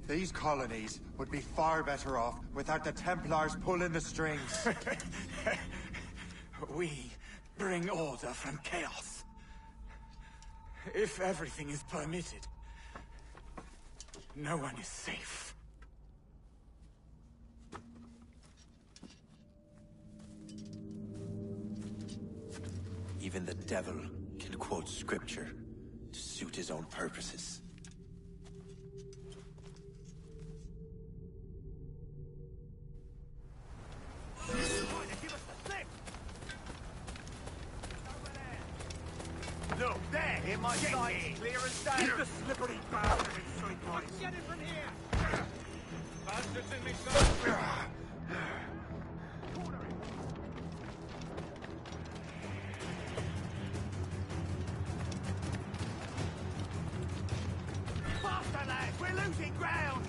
These colonies would be far better off without the Templars pulling the strings. We bring order from chaos. If everything is permitted, no one is safe. Even the devil can quote scripture to suit his own purposes. Look, there, in my sight, clear as day. The slippery bastard inside my... Get him from here! Bastards in me sight! Faster, lads! We're losing ground!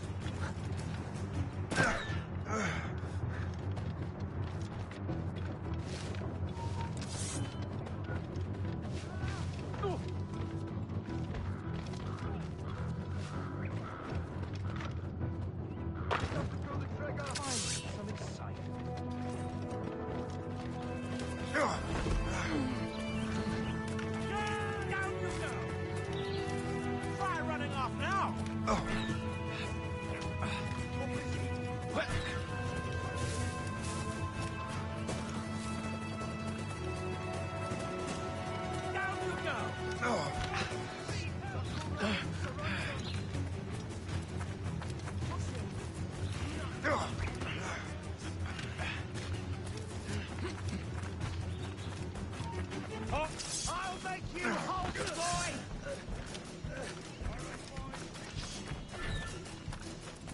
I'll make you hold the boy!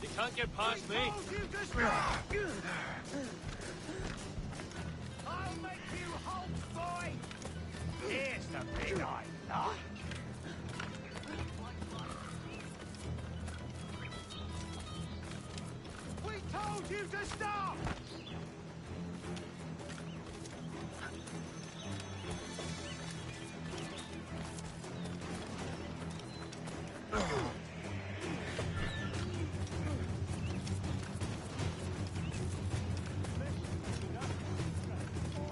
You can't get past me. I'll make you halt, boy! Here's the big eye. We told you to stop!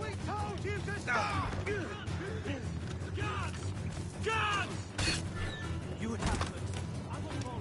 We told you to stop! Guards! Guards! You would have to... I will follow.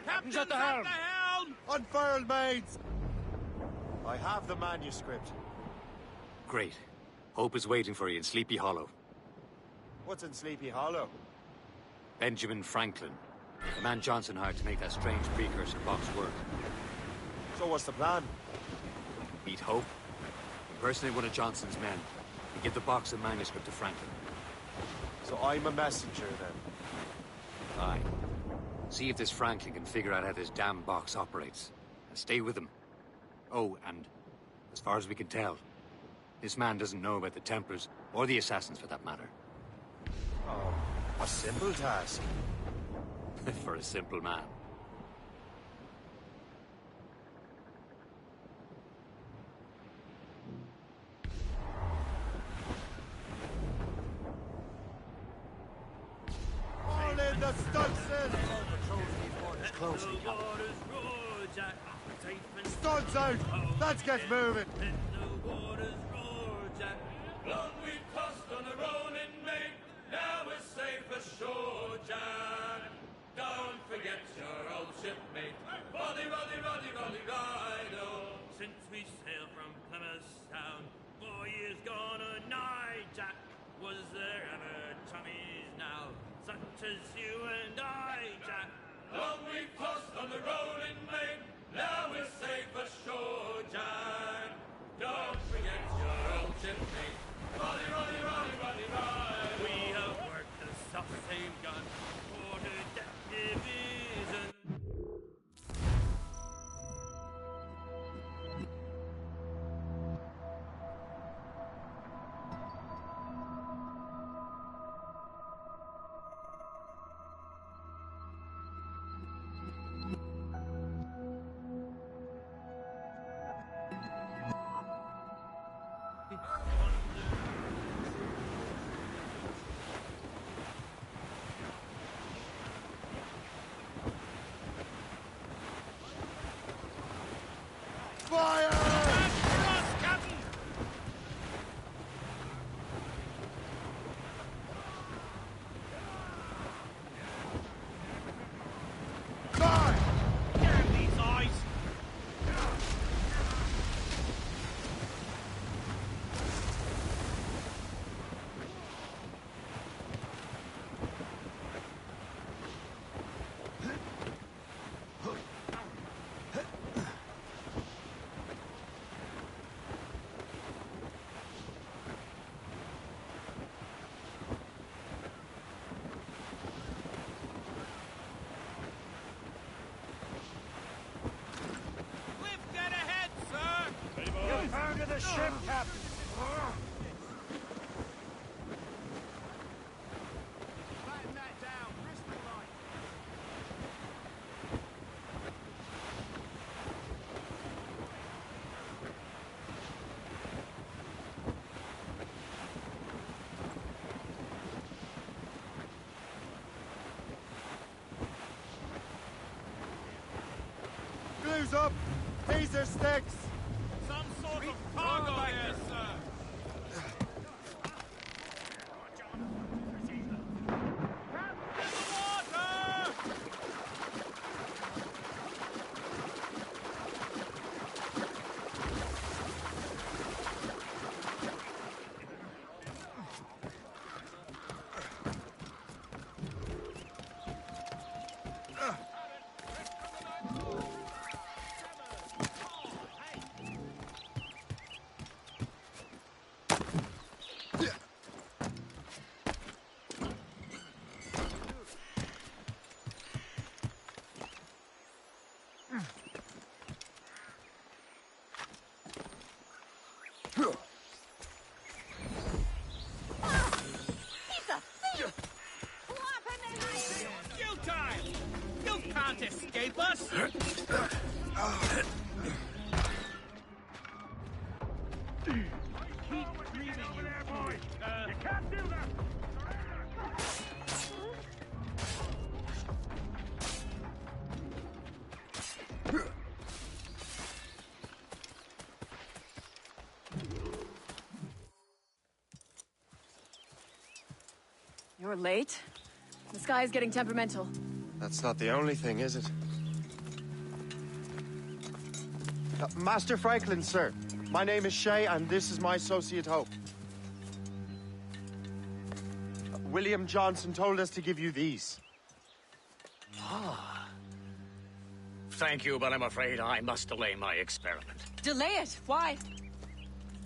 Captain's at the helm! Unfurled, maids! I have the manuscript. Great. Hope is waiting for you in Sleepy Hollow. What's in Sleepy Hollow? Benjamin Franklin. The man Johnson hired to make that strange precursor box work. So what's the plan? Meet Hope. Impersonate one of Johnson's men. And give the box and manuscript to Franklin. So I'm a messenger, then? Aye. See if this Franklin can figure out how this damn box operates. And stay with him. Oh, and as far as we can tell, this man doesn't know about the Templars, or the Assassins for that matter. Oh, a simple task. For a simple man. All in the stunsails! Studs out! Let's get moving! Long we tossed on a rolling main, now we're safe ashore, Jack. Don't forget your old shipmate, Roddy, Roddy, Roddy, Roddy, Rido. Since we sailed from Plymouth Sound, 4 years gone a night, Jack. Was there ever chummies now, such as you and I, Jack? Long we tossed on the rolling main, now we're safe ashore, Jack. Don't forget your old shipmate, Roddy, Roddy, Roddy, Roddy, Roddy. We have worked the self-same gun for the death division. Fire! Captain! Fire! Damn these eyes! Lift dead ahead, sir! Get down to the ship, Captain! Batten that down, crystal light. Hands up! Taser sticks! Some sort of cargo there, sir. Escape us? Keep breathing, you boy. You can't do that. You're late. The sky is getting temperamental. That's not the only thing, is it? Master Franklin, sir. My name is Shay, and this is my associate Hope. William Johnson told us to give you these. Ah. Thank you, but I'm afraid I must delay my experiment. Delay it? Why?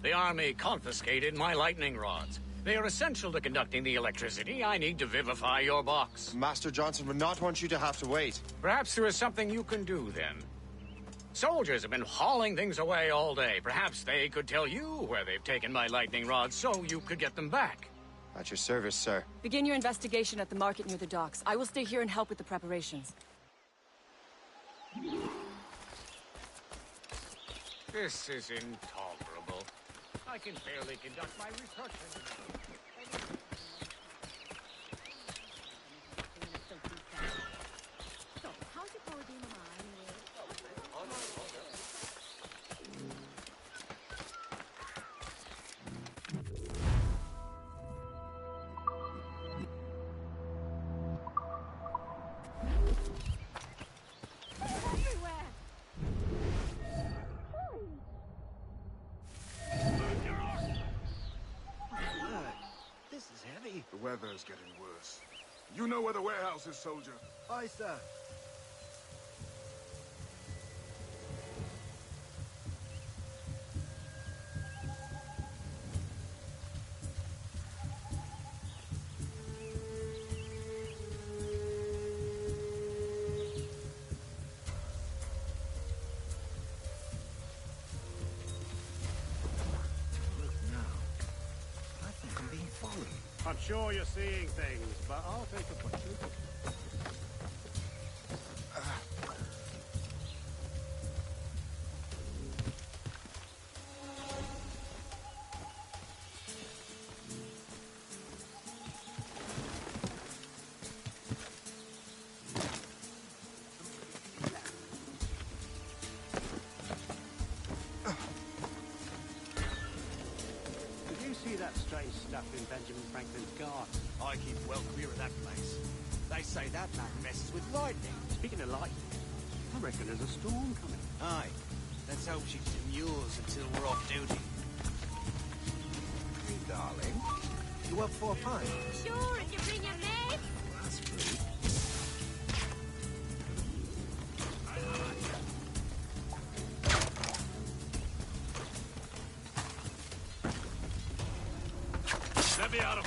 The army confiscated my lightning rods. They are essential to conducting the electricity I need to vivify your box. Master Johnson would not want you to have to wait. Perhaps there is something you can do, then. Soldiers have been hauling things away all day. Perhaps they could tell you where they've taken my lightning rods so you could get them back. At your service, sir. Begin your investigation at the market near the docks. I will stay here and help with the preparations. This is intolerable. I can barely conduct my research anymore. The weather is getting worse. You know where the warehouse is, soldier? Aye, sir. I'm sure you're seeing things, but I'll take a butcher. That strange stuff in Benjamin Franklin's garden. I keep well clear of that place. They say that man messes with lightning. Speaking of lightning, I reckon there's a storm coming. Aye. Let's hope she demurs until we're off duty. Hey, darling. You up for a pint? Sure, if you bring your mate. That's free. Let me out of...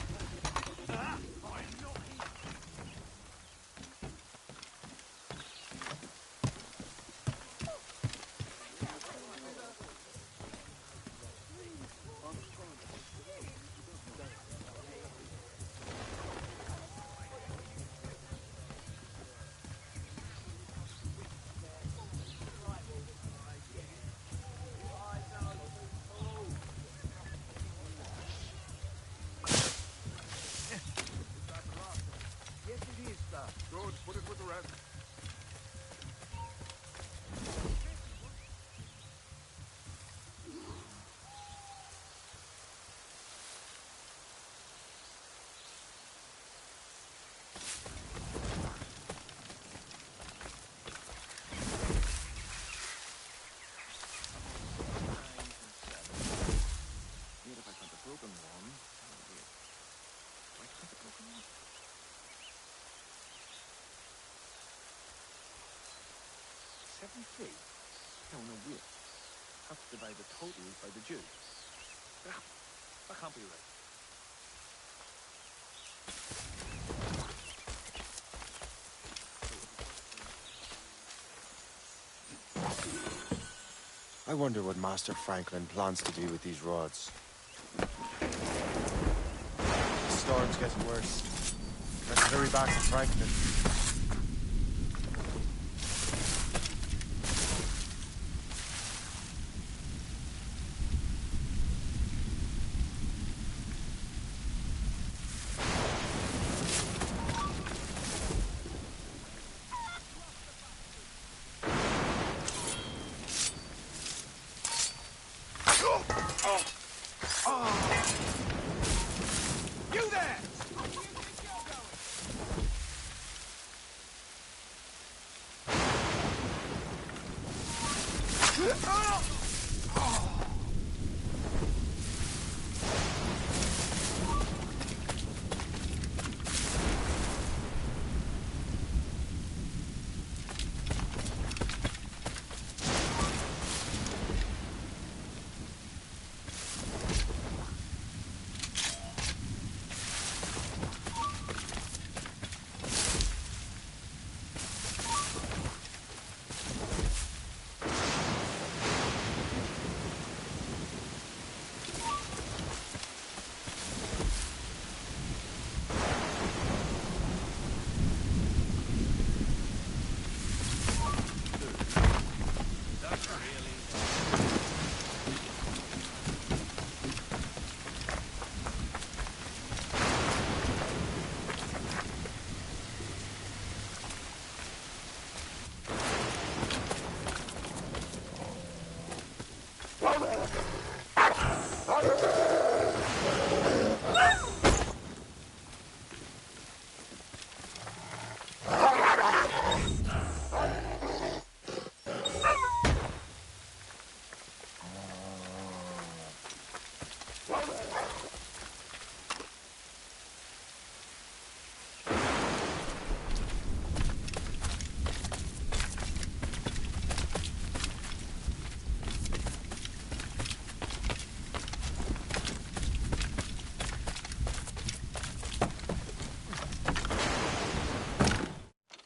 pay. No, wait. Have to divide the total by the Jew. That can't be right. I wonder what Master Franklin plans to do with these rods. The storm's getting worse. Let's hurry back to Franklin. You there!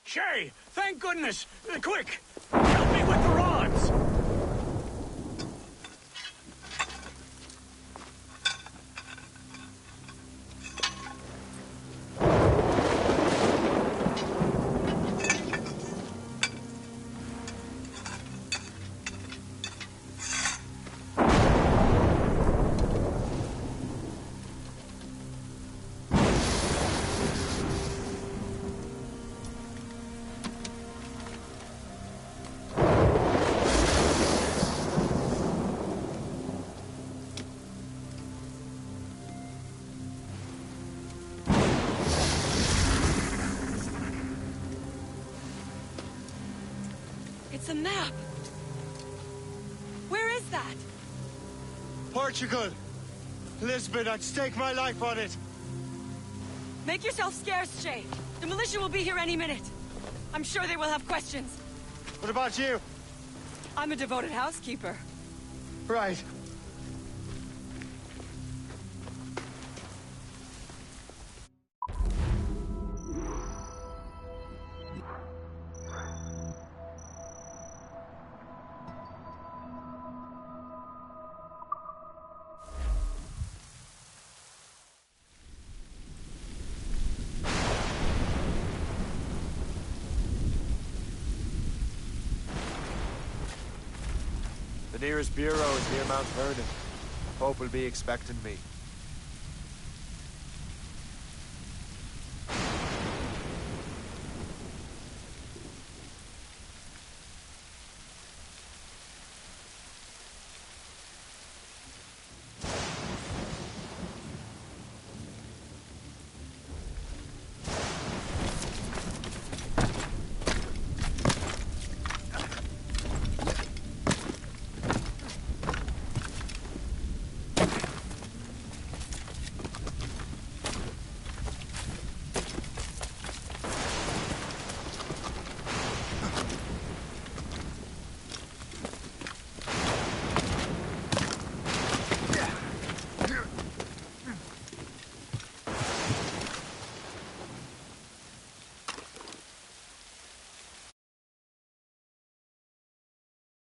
Shay, thank goodness! Quick! Help me with the rods! It's a map! Where is that? Portugal! Lisbon, I'd stake my life on it! Make yourself scarce, Shay. The militia will be here any minute. I'm sure they will have questions. What about you? I'm a devoted housekeeper. Right. The nearest bureau is near Mount Vernon. Pope will be expecting me.